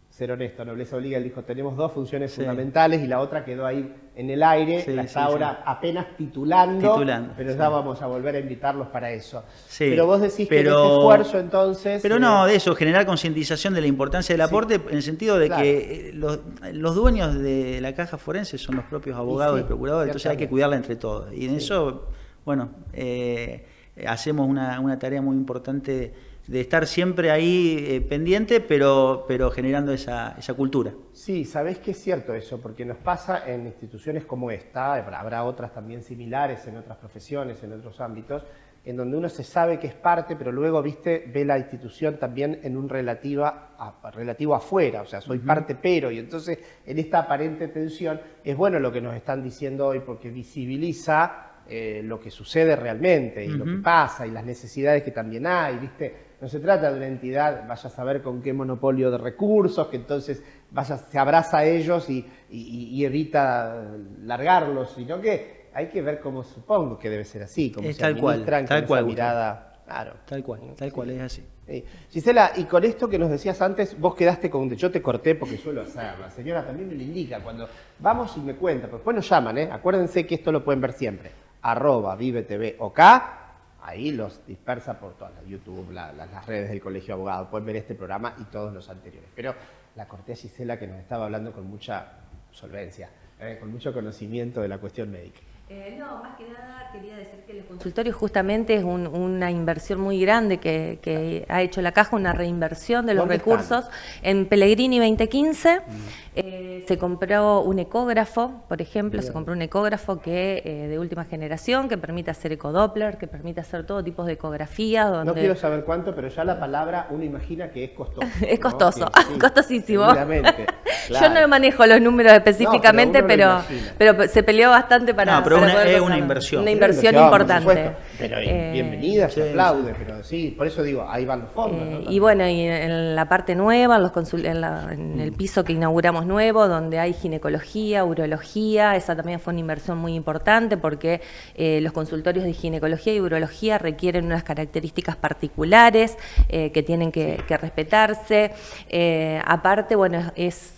S1: ser honesto, Nobleza Obliga, él dijo, tenemos dos funciones fundamentales y la otra quedó ahí en el aire, la está ahora apenas titulando, pero ya vamos a volver a invitarlos para eso. Sí, pero vos decís que en este esfuerzo entonces...
S8: Pero no, de eso, generar concientización de la importancia del aporte, en el sentido de que los dueños de la caja forense son los propios abogados y procuradores, entonces hay que cuidarla entre todos. Y en eso... Bueno, hacemos una tarea muy importante de estar siempre ahí pendiente, pero generando esa cultura.
S1: Sí, sabés que es cierto eso, porque nos pasa en instituciones como esta, habrá otras también similares en otras profesiones, en otros ámbitos, en donde uno se sabe que es parte, pero luego, ve la institución también en un relativo afuera, o sea, soy parte pero, y entonces en esta aparente tensión es bueno lo que nos están diciendo hoy, porque visibiliza lo que sucede realmente y lo que pasa y las necesidades que también hay, No se trata de una entidad, vaya a saber con qué monopolio de recursos, que entonces se abraza a ellos y evita largarlos, sino que hay que ver cómo, supongo que debe ser así, como se administran con esa mirada. Claro.
S8: Tal cual, es así.
S1: Sí. Gisela, y con esto que nos decías antes, vos quedaste con... Yo te corté porque suelo hacerlo. La señora también me lo indica cuando vamos y me cuenta. Pero después nos llaman, Acuérdense que esto lo pueden ver siempre. @ViveTVOK. Ahí los dispersa por todas YouTube, las redes del Colegio de Abogados. Pueden ver este programa y todos los anteriores. Pero la corté a Gisela, que nos estaba hablando con mucha solvencia, con mucho conocimiento de la cuestión médica.
S9: No, más que nada quería decir que los consultorios justamente es una inversión muy grande que ha hecho la Caja, una reinversión de los recursos. En Pellegrini 2015 se compró un ecógrafo, por ejemplo, se compró un ecógrafo que de última generación, que permite hacer ecodoppler, que permite hacer todo tipo de ecografía. Donde...
S1: No quiero saber cuánto, pero ya la palabra uno imagina que es costoso.
S9: Es costoso, sí, costosísimo.
S1: Seguramente, claro.
S9: Yo no manejo los números específicamente, pero se peleó bastante para...
S8: es una inversión.
S9: Una inversión importante.
S1: Pero bienvenida, se aplaude, pero sí, por eso digo, ahí van los fondos. ¿no?
S9: Y bueno, y en la parte nueva, en el piso que inauguramos nuevo, donde hay ginecología, urología, esa también fue una inversión muy importante porque los consultorios de ginecología y urología requieren unas características particulares que tienen que respetarse. Aparte, bueno,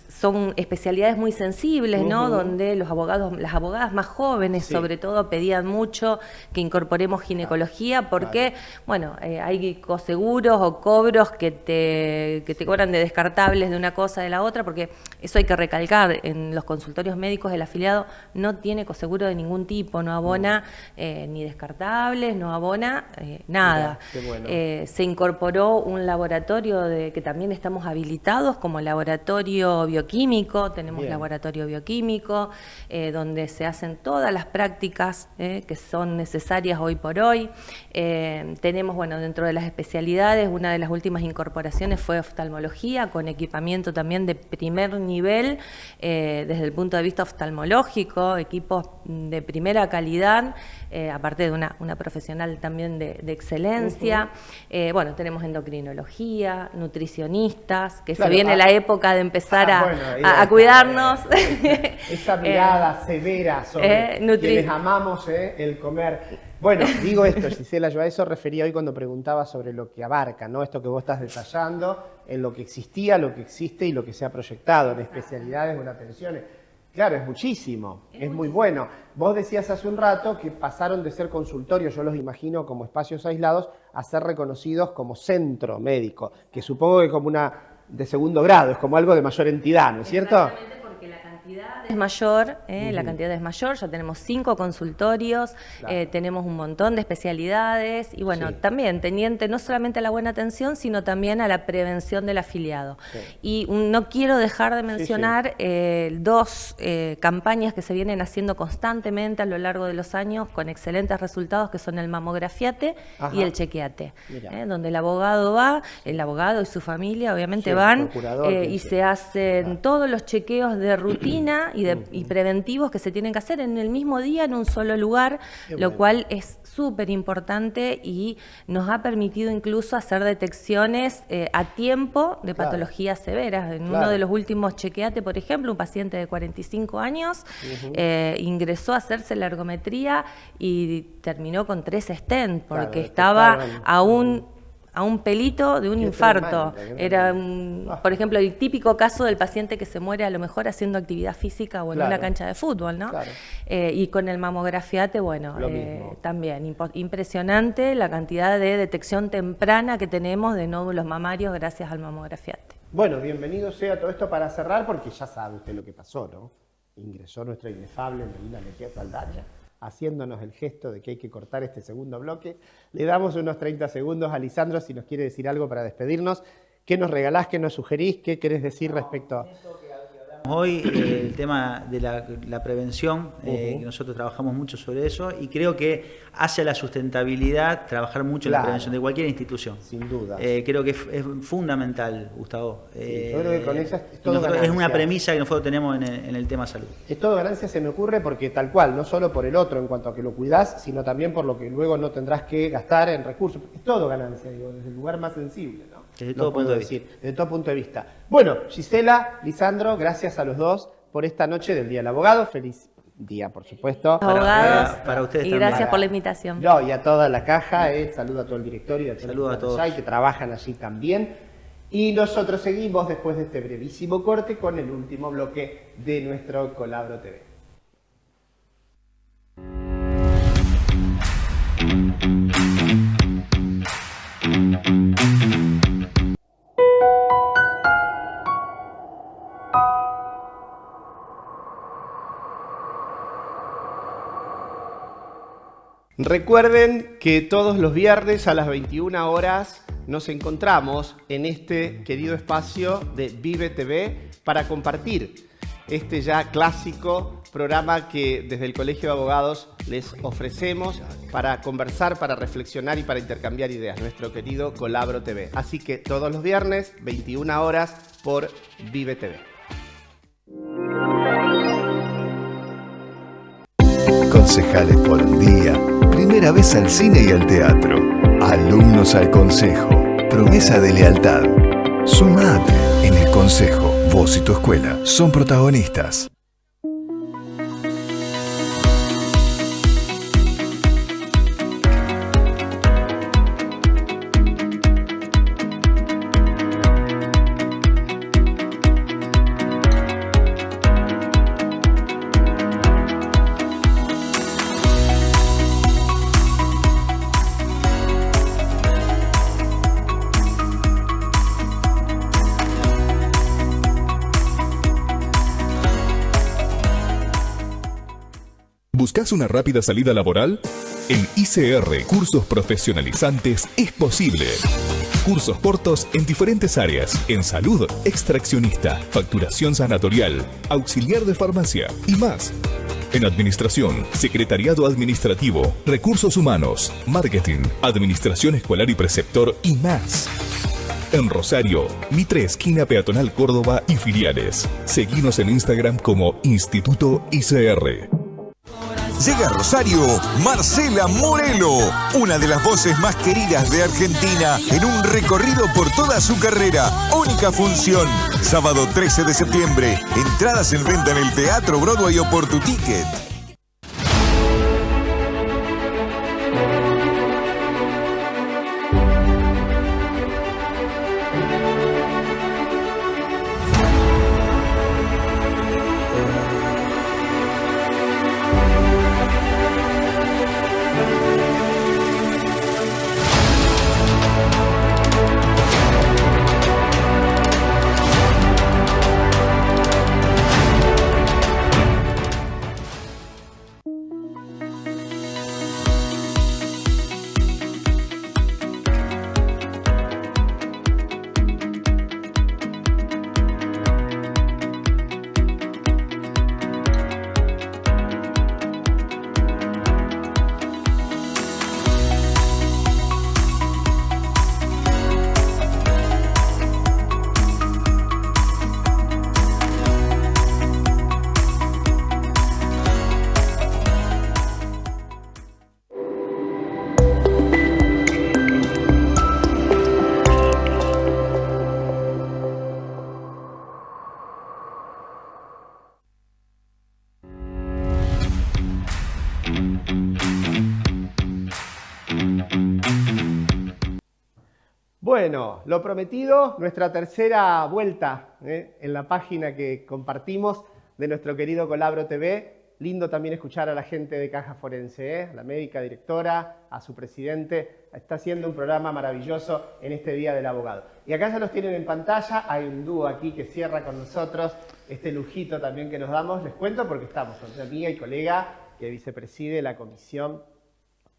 S9: son especialidades muy sensibles, ¿no? Donde las abogadas más jóvenes, sobre todo, pedían mucho que incorporemos ginecología porque, bueno, hay coseguros o cobros que te cobran de descartables de una cosa de la otra, porque eso hay que recalcar, en los consultorios médicos el afiliado no tiene coseguro de ningún tipo, no abona ni descartables, no abona nada.
S1: Qué bueno.
S9: Se incorporó un laboratorio que también estamos habilitados como laboratorio bioquímico bioquímico, tenemos
S1: Bien.
S9: laboratorio bioquímico, donde se hacen todas las prácticas que son necesarias hoy por hoy. Tenemos, bueno, dentro de las especialidades, una de las últimas incorporaciones fue oftalmología, con equipamiento también de primer nivel, desde el punto de vista oftalmológico, equipos de primera calidad, aparte de una profesional también de excelencia. Bueno, tenemos endocrinología, nutricionistas, que
S1: Claro,
S9: se viene la época de empezar a cuidarnos.
S1: Esa mirada severa sobre quienes amamos el comer. Bueno, digo esto, Gisela, yo a eso refería hoy cuando preguntaba sobre lo que abarca, ¿no? Esto que vos estás detallando, en lo que existía, lo que existe y lo que se ha proyectado, en especialidades o en atenciones. Claro, es muchísimo, es muy bueno. Vos decías hace un rato que pasaron de ser consultorios, yo los imagino como espacios aislados, a ser reconocidos como centro médico, que supongo que como una de segundo grado, es como algo de mayor entidad, ¿no es cierto?
S9: Exactamente, porque la cantidad es mayor, la cantidad es mayor, ya tenemos 5 consultorios,
S1: Claro.
S9: tenemos un montón de especialidades y bueno,
S1: Sí.
S9: también teniente no solamente a la buena atención, sino también a la prevención del afiliado.
S1: Sí.
S9: Y no quiero dejar de mencionar 2 campañas que se vienen haciendo constantemente a lo largo de los años con excelentes resultados, que son el mamografiate
S1: Ajá.
S9: y el chequeate,
S1: Mirá.
S9: donde el abogado va, el abogado y su familia obviamente
S1: Sí, el
S9: van
S1: procurador,
S9: y
S1: sí.
S9: se hacen todos los chequeos de rutina y preventivos que se tienen que hacer en el mismo día, en un solo lugar,
S1: Qué
S9: lo
S1: bueno.
S9: cual es súper importante y nos ha permitido incluso hacer detecciones a tiempo de
S1: Claro.
S9: patologías severas. En
S1: Claro.
S9: uno de los últimos chequeate, por ejemplo, un paciente de 45 años ingresó a hacerse la ergometría y terminó con 3 stents porque
S1: Claro,
S9: estaba
S1: detectaron
S9: a un pelito de un
S1: Qué
S9: infarto.
S1: tremendo, qué
S9: Era,
S1: tremendo.
S9: por ejemplo, el típico caso del paciente que se muere a lo mejor haciendo actividad física o en
S1: Claro.
S9: una cancha de fútbol, ¿no?
S1: Claro.
S9: Y con el mamografiate, bueno,
S1: Lo mismo.
S9: también impresionante la cantidad de detección temprana que tenemos de nódulos mamarios gracias al mamografiate.
S1: Bueno, bienvenido sea todo esto para cerrar, porque ya sabe usted lo que pasó, ¿no? Ingresó nuestra inefable Melina Mejía Saldaña, haciéndonos el gesto de que hay que cortar este segundo bloque. Le damos unos 30 segundos a Lisandro si nos quiere decir algo para despedirnos. ¿Qué nos regalás, qué nos sugerís, qué querés decir respecto a...?
S8: Hoy el tema de la prevención, que nosotros trabajamos mucho sobre eso y creo que hacia la sustentabilidad trabajar mucho en la
S1: Claro.
S8: prevención de cualquier institución.
S1: Sin duda.
S8: Creo que es fundamental, Gustavo.
S1: Sí, yo creo que con esa es todo
S8: nosotros- es una
S1: ganancia.
S8: premisa que nosotros tenemos en el tema salud.
S1: Es todo ganancia, se me ocurre, porque tal cual, no solo por el otro en cuanto a que lo cuidás, sino también por lo que luego no tendrás que gastar en recursos. Es todo ganancia, digo, desde el lugar más sensible, ¿no?
S8: Desde
S1: Lo
S8: todo
S1: puedo
S8: punto de
S1: decir, desde todo punto de vista. Bueno, Gisela, Lisandro, gracias a los dos por esta noche del Día del Abogado. Feliz día, por supuesto.
S9: Abogados,
S8: para ustedes
S9: y
S8: también.
S9: gracias por la invitación.
S1: No, y a toda la caja, saludo a todo el directorio y a todos los
S8: Saludo a
S1: que están
S8: todos.
S1: allá y que trabajan allí también. Y nosotros seguimos después de este brevísimo corte con el último bloque de nuestro Colabro TV. Recuerden que todos los viernes a las 21 horas nos encontramos en este querido espacio de Vive TV para compartir este ya clásico programa que desde el Colegio de Abogados les ofrecemos para conversar, para reflexionar y para intercambiar ideas, nuestro querido Colabro TV. Así que todos los viernes, 21 horas por Vive TV.
S3: Concejales por un día, primera vez al cine y al teatro, alumnos al consejo, promesa de lealtad. Sumate en el consejo, vos y tu escuela son protagonistas.
S4: ¿Buscas una rápida salida laboral? En ICR Cursos Profesionalizantes es posible. Cursos cortos en diferentes áreas, en salud, extraccionista, facturación sanatorial, auxiliar de farmacia y más. En administración, secretariado administrativo, recursos humanos, marketing, administración escolar y preceptor y más. En Rosario, Mitre esquina Peatonal Córdoba y filiales. Seguinos en Instagram como Instituto ICR.
S5: Llega a Rosario Marcela Morelo, una de las voces más queridas de Argentina, en un recorrido por toda su carrera. Única función, sábado 13 de septiembre. Entradas en venta en el Teatro Broadway o por tu ticket.
S1: Bueno, lo prometido, nuestra tercera vuelta en la página que compartimos de nuestro querido Colabro TV. Lindo también escuchar a la gente de Caja Forense, a la médica directora, a su presidente. Está haciendo un programa maravilloso en este Día del Abogado. Y acá ya los tienen en pantalla, hay un dúo aquí que cierra con nosotros este lujito también que nos damos. Les cuento porque estamos con una amiga y colega que vicepreside la Comisión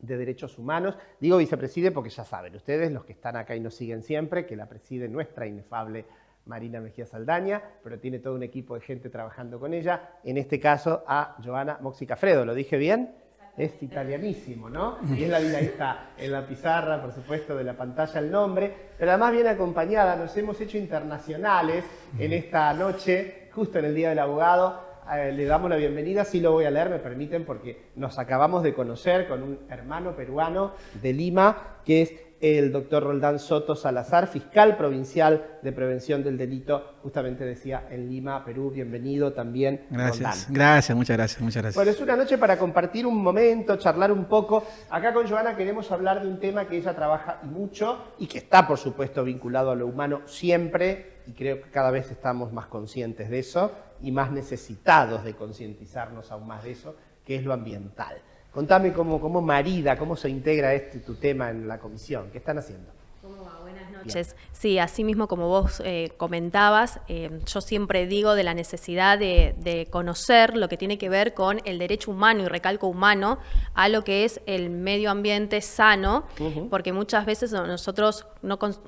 S1: de Derechos Humanos. Digo vicepreside porque ya saben ustedes, los que están acá y nos siguen siempre, que la preside nuestra inefable Marina Mejía Saldaña, pero tiene todo un equipo de gente trabajando con ella. En este caso a Giovanna Moxicafredo. ¿Lo dije bien? Es italianísimo, ¿no? Y es la vida está en la pizarra, por supuesto, de la pantalla el nombre, pero además viene acompañada. Nos hemos hecho internacionales en esta noche, justo en el Día del Abogado. Le damos la bienvenida, sí lo voy a leer, me permiten, porque nos acabamos de conocer con un hermano peruano de Lima, que es el doctor Roldán Soto Salazar, fiscal provincial de prevención del delito, justamente decía en Lima, Perú. Bienvenido también,
S10: Gracias,
S1: Roldán.
S10: gracias, muchas gracias, muchas gracias.
S1: Bueno, es una noche para compartir un momento, charlar un poco. Acá con Giovanna queremos hablar de un tema que ella trabaja y mucho, y que está, por supuesto, vinculado a lo humano siempre, y creo que cada vez estamos más conscientes de eso, y más necesitados de concientizarnos aún más de eso, que es lo ambiental. Contame cómo marida, cómo se integra tu tema en la comisión. ¿Qué están haciendo?
S11: ¿Cómo va? Buenas noches. Sí, así mismo como vos comentabas, yo siempre digo de la necesidad de conocer lo que tiene que ver con el derecho humano, y recalco humano, a lo que es el medio ambiente sano, porque muchas veces nosotros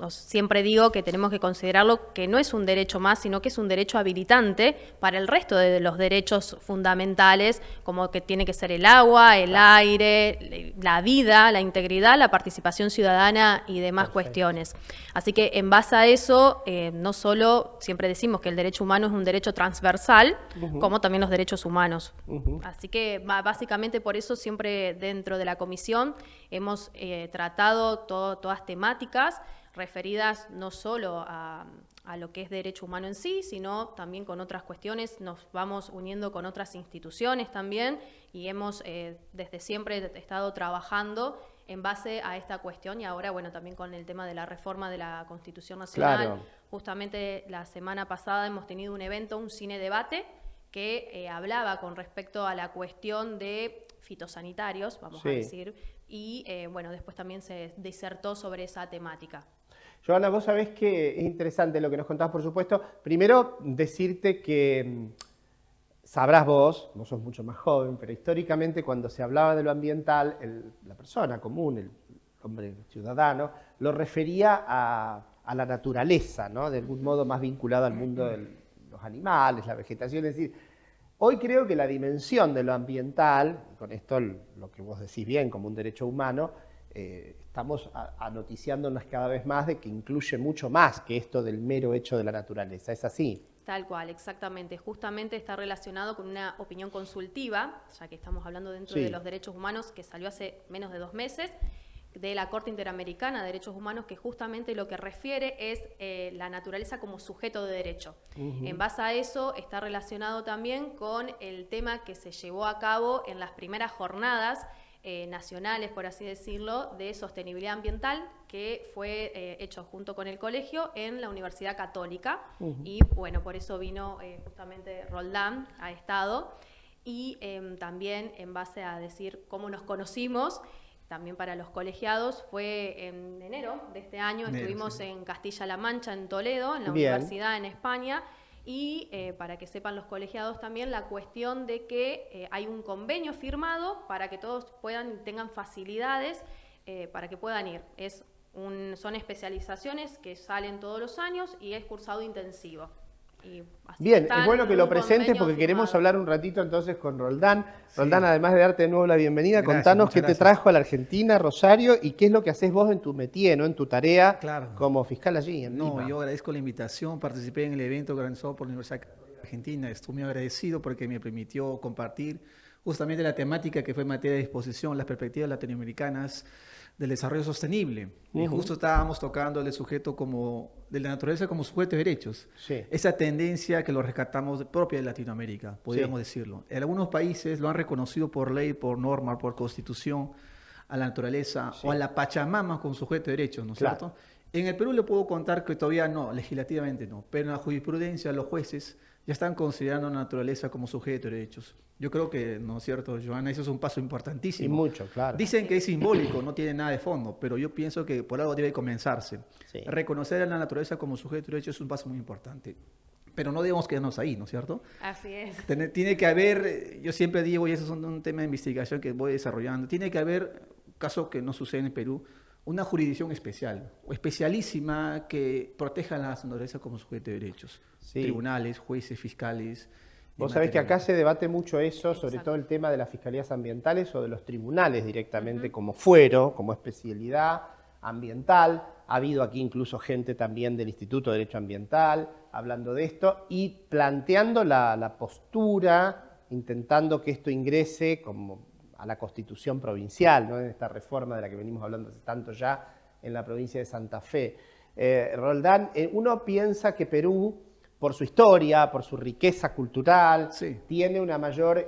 S11: siempre digo que tenemos que considerarlo que no es un derecho más, sino que es un derecho habilitante para el resto de los derechos fundamentales, como que tiene que ser el agua, el aire, la vida, la integridad, la participación ciudadana y demás cuestiones. Así que en base a eso, no solo siempre decimos que el derecho humano es un derecho transversal, como también los derechos humanos. Así que básicamente por eso siempre dentro de la comisión hemos tratado todas temáticas referidas no solo a lo que es derecho humano en sí, sino también con otras cuestiones. Nos vamos uniendo con otras instituciones también, y hemos desde siempre estado trabajando en base a esta cuestión, y ahora, bueno, también con el tema de la reforma de la Constitución Nacional.
S1: Claro.
S11: Justamente la semana pasada hemos tenido un evento, un cine debate, que hablaba con respecto a la cuestión de fitosanitarios, vamos a decir, y bueno, después también se disertó sobre esa temática.
S1: Giovanna, vos sabés que es interesante lo que nos contás, por supuesto. Primero, decirte que sabrás vos sos mucho más joven, pero históricamente cuando se hablaba de lo ambiental, la persona común, el hombre ciudadano, lo refería a la naturaleza, ¿no? De algún modo más vinculado al mundo de los animales, la vegetación. Es decir, hoy creo que la dimensión de lo ambiental, y con esto lo que vos decís bien como un derecho humano, estamos anoticiándonos cada vez más de que incluye mucho más que esto del mero hecho de la naturaleza. ¿Es así?
S11: Tal cual, exactamente. Justamente está relacionado con una opinión consultiva, ya que estamos hablando dentro de los derechos humanos, que salió hace menos de 2 meses, de la Corte Interamericana de Derechos Humanos, que justamente lo que refiere es la naturaleza como sujeto de derecho. En base a eso está relacionado también con el tema que se llevó a cabo en las primeras jornadas nacionales, por así decirlo, de sostenibilidad ambiental, que fue hecho junto con el colegio en la Universidad Católica. Y bueno, por eso vino justamente Roldán a Estado. Y también en base a decir cómo nos conocimos, también para los colegiados, fue en enero de este año, estuvimos en Castilla-La Mancha, en Toledo, en la universidad en España. Y para que sepan los colegiados también la cuestión de que hay un convenio firmado para que todos tengan facilidades para que puedan ir. Son especializaciones que salen todos los años y es cursado intensivo.
S1: Bien, es bueno que lo presentes porque queremos hablar un ratito entonces con Roldán. Roldán, además de darte de nuevo la bienvenida, contanos qué te trajo a la Argentina, Rosario, y qué es lo que haces vos en tu métier, ¿no? En tu tarea como fiscal allí en Lima.
S10: Yo agradezco la invitación, participé en el evento organizado por la Universidad Católica Argentina, estoy muy agradecido porque me permitió compartir justamente la temática que fue materia de exposición, las perspectivas latinoamericanas del desarrollo sostenible. Y justo estábamos tocando el sujeto de la naturaleza como sujeto de derechos. Esa tendencia que lo rescatamos propia de Latinoamérica, podríamos decirlo. En algunos países lo han reconocido por ley, por norma, por constitución, a la naturaleza o a la Pachamama como sujeto de derechos, ¿no es cierto? En el Perú le puedo contar que todavía no, legislativamente no, pero en la jurisprudencia los jueces ya están considerando la naturaleza como sujeto de derechos. Yo creo que, ¿no es cierto, Joana? Eso es un paso importantísimo.
S1: Y mucho, claro.
S10: Dicen que es simbólico, no tiene nada de fondo, pero yo pienso que por algo debe comenzarse. Reconocer a la naturaleza como sujeto de derechos es un paso muy importante. Pero no debemos quedarnos ahí, ¿no es cierto?
S11: Así es.
S10: Tiene que haber, yo siempre digo, y eso es un tema de investigación que voy desarrollando, tiene que haber, caso que no sucede en el Perú, una jurisdicción especial, o especialísima, que proteja a la naturaleza como sujeto de derechos. Tribunales, jueces, fiscales.
S1: Vos sabés que acá se debate mucho eso, sobre todo el tema de las fiscalías ambientales o de los tribunales directamente como fuero, como especialidad ambiental. Ha habido aquí incluso gente también del Instituto de Derecho Ambiental hablando de esto y planteando la postura, intentando que esto ingrese como a la Constitución provincial, ¿no? En esta reforma de la que venimos hablando hace tanto ya en la provincia de Santa Fe. Roldán, uno piensa que Perú, por su historia, por su riqueza cultural, tiene una mayor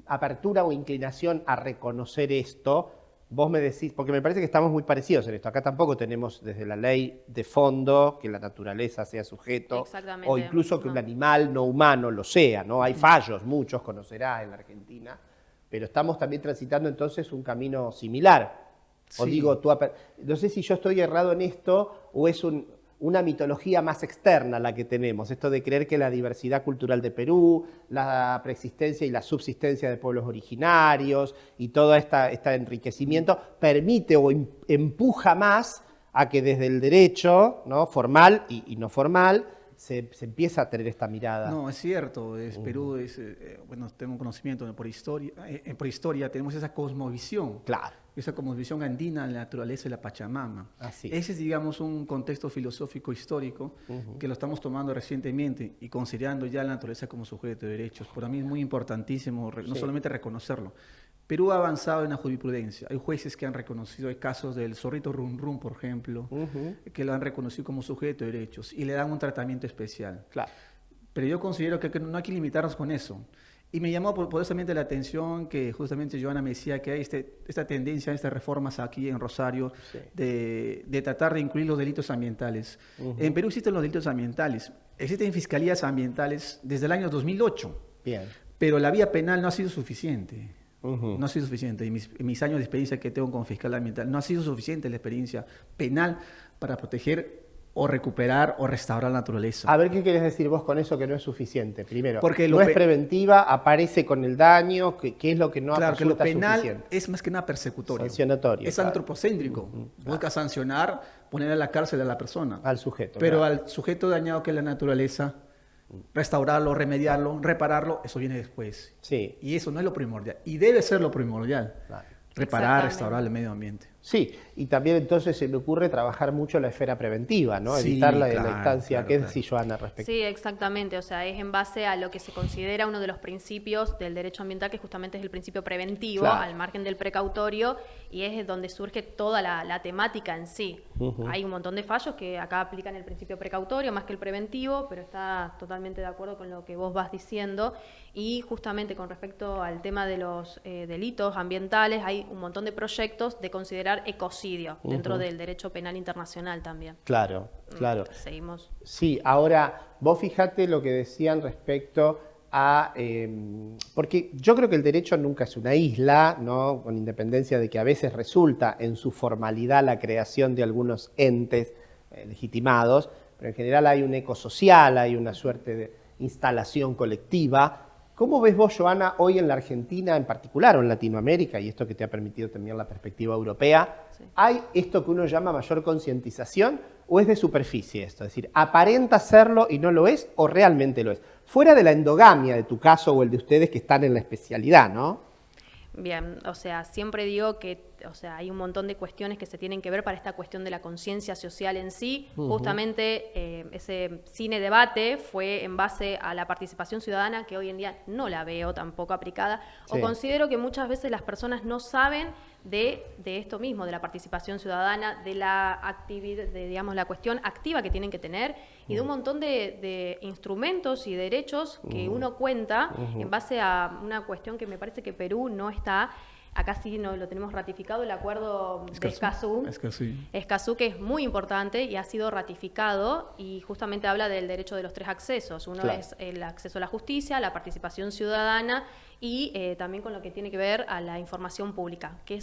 S1: apertura o inclinación a reconocer esto. Vos me decís, porque me parece que estamos muy parecidos en esto. Acá tampoco tenemos desde la ley de fondo que la naturaleza sea sujeto, o incluso que un animal no humano lo sea, ¿no? Hay fallos, muchos conocerá en la Argentina, pero estamos también transitando entonces un camino similar. O digo, no sé si yo estoy errado en esto o es una mitología más externa la que tenemos, esto de creer que la diversidad cultural de Perú, la preexistencia y la subsistencia de pueblos originarios y todo este enriquecimiento permite o empuja más a que desde el derecho, ¿no? Formal y no formal se empieza a tener esta mirada.
S10: No, es cierto, Perú es, bueno, tengo conocimiento por historia tenemos esa cosmovisión.
S1: Claro.
S10: Esa cosmovisión andina de la naturaleza y la Pachamama. Ese es, digamos, un contexto filosófico histórico que lo estamos tomando recientemente y considerando ya la naturaleza como sujeto de derechos. Para mí es muy importantísimo no solamente reconocerlo. Perú ha avanzado en la jurisprudencia. Hay jueces que han reconocido, hay casos del zorrito Rum Rum, por ejemplo, que lo han reconocido como sujeto de derechos y le dan un tratamiento especial.
S1: Claro.
S10: Pero yo considero que no hay que limitarnos con eso. Y me llamó poderosamente la atención que justamente Joana me decía que hay esta tendencia, estas reformas aquí en Rosario de tratar de incluir los delitos ambientales. En Perú existen los delitos ambientales, existen fiscalías ambientales desde el año 2008, pero la vía penal no ha sido suficiente. No ha sido suficiente. En mis años de experiencia que tengo como fiscal ambiental, no ha sido suficiente la experiencia penal para proteger o recuperar o restaurar la naturaleza.
S1: A ver, ¿qué querés decir vos con eso que no es suficiente? Primero,
S10: Porque
S1: no es preventiva, aparece con el daño, ¿qué es lo que no
S10: claro, que lo penal
S1: suficiente?
S10: Es más que nada persecutorio.
S1: Sancionatorio.
S10: Es
S1: claro.
S10: antropocéntrico. Busca sancionar, poner a la cárcel a la persona.
S1: Al sujeto.
S10: Pero
S1: claro.
S10: al sujeto dañado que es la naturaleza, restaurarlo, remediarlo, repararlo, eso viene después.
S1: Sí.
S10: Y eso no es lo primordial. Y debe ser lo primordial.
S1: Claro.
S10: Reparar, restaurar el medio ambiente.
S1: Sí, y también entonces se me ocurre trabajar mucho la esfera preventiva, ¿no?
S10: Sí,
S1: Evitar la
S10: claro,
S1: instancia.
S10: claro,
S1: ¿Qué
S10: claro.
S1: decís, Joana, respecto?
S11: Sí, exactamente. O sea, es en base a lo que se considera uno de los principios del derecho ambiental, que justamente es el principio preventivo,
S1: Claro.
S11: al margen del precautorio, y es donde surge toda la temática en sí. Hay un montón de fallos que acá aplican el principio precautorio más que el preventivo, pero está totalmente de acuerdo con lo que vos vas diciendo. Y justamente con respecto al tema de los delitos ambientales, hay un montón de proyectos de considerar ecocidio dentro del derecho penal internacional también.
S1: Claro, claro.
S11: Seguimos.
S1: Sí, ahora, vos fíjate lo que decían respecto a... porque yo creo que el derecho nunca es una isla, ¿no? Con independencia de que a veces resulta en su formalidad la creación de algunos entes legitimados, pero en general hay un eco social, hay una suerte de instalación colectiva. ¿Cómo ves vos, Joana, hoy en la Argentina en particular o en Latinoamérica, y esto que te ha permitido también la perspectiva europea,
S11: Sí.
S1: ¿hay esto que uno llama mayor concientización o es de superficie esto? Es decir, ¿aparenta serlo y no lo es o realmente lo es? Fuera de la endogamia de tu caso o el de ustedes que están en la especialidad, ¿no?
S11: Bien, o sea, siempre digo que, o sea, hay un montón de cuestiones que se tienen que ver para esta cuestión de la conciencia social en sí. Justamente ese cine-debate fue en base a la participación ciudadana, que hoy en día no la veo tampoco aplicada,
S1: Sí.
S11: o considero que muchas veces las personas no saben de esto mismo, de la participación ciudadana, de la actividad, de, digamos, la cuestión activa que tienen que tener y de un montón de instrumentos y derechos que uno cuenta en base a una cuestión que me parece que Perú no está. Acá sí no lo tenemos ratificado, el acuerdo de Escazú. Escazú, que es muy importante y ha sido ratificado y justamente habla del derecho de los 3 accesos. Uno
S1: Claro.
S11: es el acceso a la justicia, la participación ciudadana y también con lo que tiene que ver a la información pública, que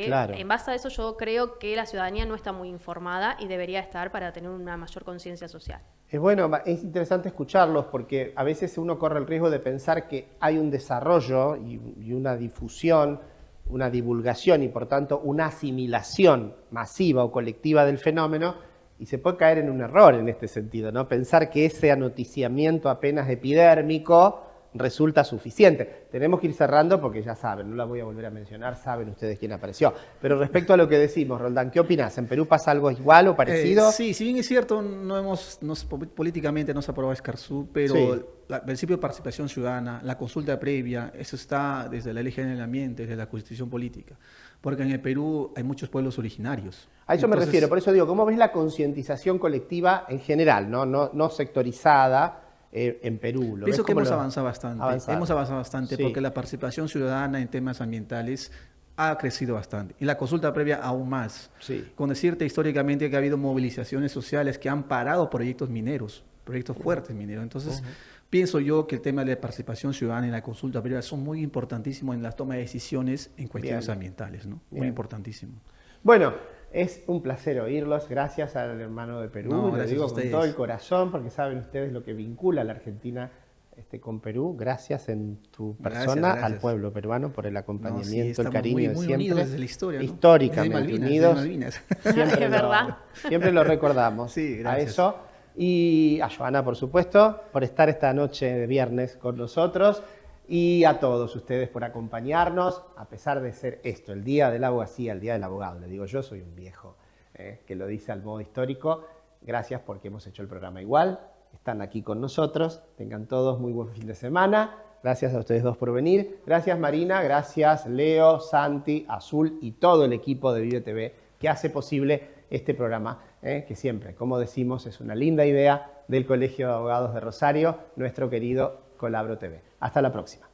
S1: Claro.
S11: en base a eso yo creo que la ciudadanía no está muy informada y debería estar para tener una mayor conciencia social.
S1: Es bueno, es interesante escucharlos porque a veces uno corre el riesgo de pensar que hay un desarrollo y una difusión, una divulgación y por tanto una asimilación masiva o colectiva del fenómeno y se puede caer en un error en este sentido, ¿no? Pensar que ese anoticiamiento apenas epidérmico resulta suficiente. Tenemos que ir cerrando porque ya saben, no la voy a volver a mencionar, saben ustedes quién apareció. Pero respecto a lo que decimos, Roldán, ¿qué opinás? ¿En Perú pasa algo igual o parecido?
S10: Sí, si bien es cierto, políticamente no se aprobó Escazú, pero
S1: Sí.
S10: el principio de participación ciudadana, la consulta previa, eso está desde la Ley General del Ambiente, desde la Constitución Política. Porque en el Perú hay muchos pueblos originarios.
S1: A eso me
S10: Entonces,
S1: refiero, por eso digo, ¿cómo ves la concientización colectiva en general, no sectorizada en Perú? ¿Lo
S10: Pienso
S1: ves
S10: que
S1: cómo
S10: hemos
S1: lo-
S10: avanzado bastante.
S1: Avanzado.
S10: Hemos avanzado bastante
S1: Sí.
S10: porque la participación ciudadana en temas ambientales ha crecido bastante. Y la consulta previa aún más.
S1: Sí.
S10: Con decirte históricamente que ha habido movilizaciones sociales que han parado proyectos mineros, proyectos fuertes mineros. Entonces, pienso yo que el tema de la participación ciudadana y la consulta previa son muy importantísimos en la toma de decisiones en cuestiones
S1: Bien.
S10: ambientales, ¿no?
S1: Bien.
S10: Muy importantísimo.
S1: Bueno, es un placer oírlos. Gracias al hermano de Perú.
S10: No,
S1: Lo
S10: gracias
S1: digo
S10: a
S1: con
S10: ustedes.
S1: todo el corazón porque saben ustedes lo que vincula a la Argentina con Perú. Gracias en tu
S10: Gracias,
S1: persona
S10: gracias.
S1: al pueblo peruano por el acompañamiento, el
S10: estamos
S1: cariño
S10: muy,
S1: de
S10: muy
S1: siempre.
S10: unidos desde la historia, ¿no?
S1: Históricamente
S10: Desde Malvinas,
S1: unidos.
S10: desde Malvinas.
S1: Siempre
S11: Es verdad.
S1: Siempre lo recordamos
S10: Sí,
S1: a
S10: gracias.
S1: eso. Y a Joana, por supuesto, por estar esta noche de viernes con nosotros. Y a todos ustedes por acompañarnos, a pesar de ser esto, el Día de la Abogacía, el Día del Abogado. Le digo, yo soy un viejo que lo dice al modo histórico. Gracias porque hemos hecho el programa igual. Están aquí con nosotros. Tengan todos muy buen fin de semana. Gracias a ustedes dos por venir. Gracias Marina, gracias Leo, Santi, Azul y todo el equipo de Vive TV que hace posible este programa, que siempre, como decimos, es una linda idea del Colegio de Abogados de Rosario, nuestro querido Colabro TV. Hasta la próxima.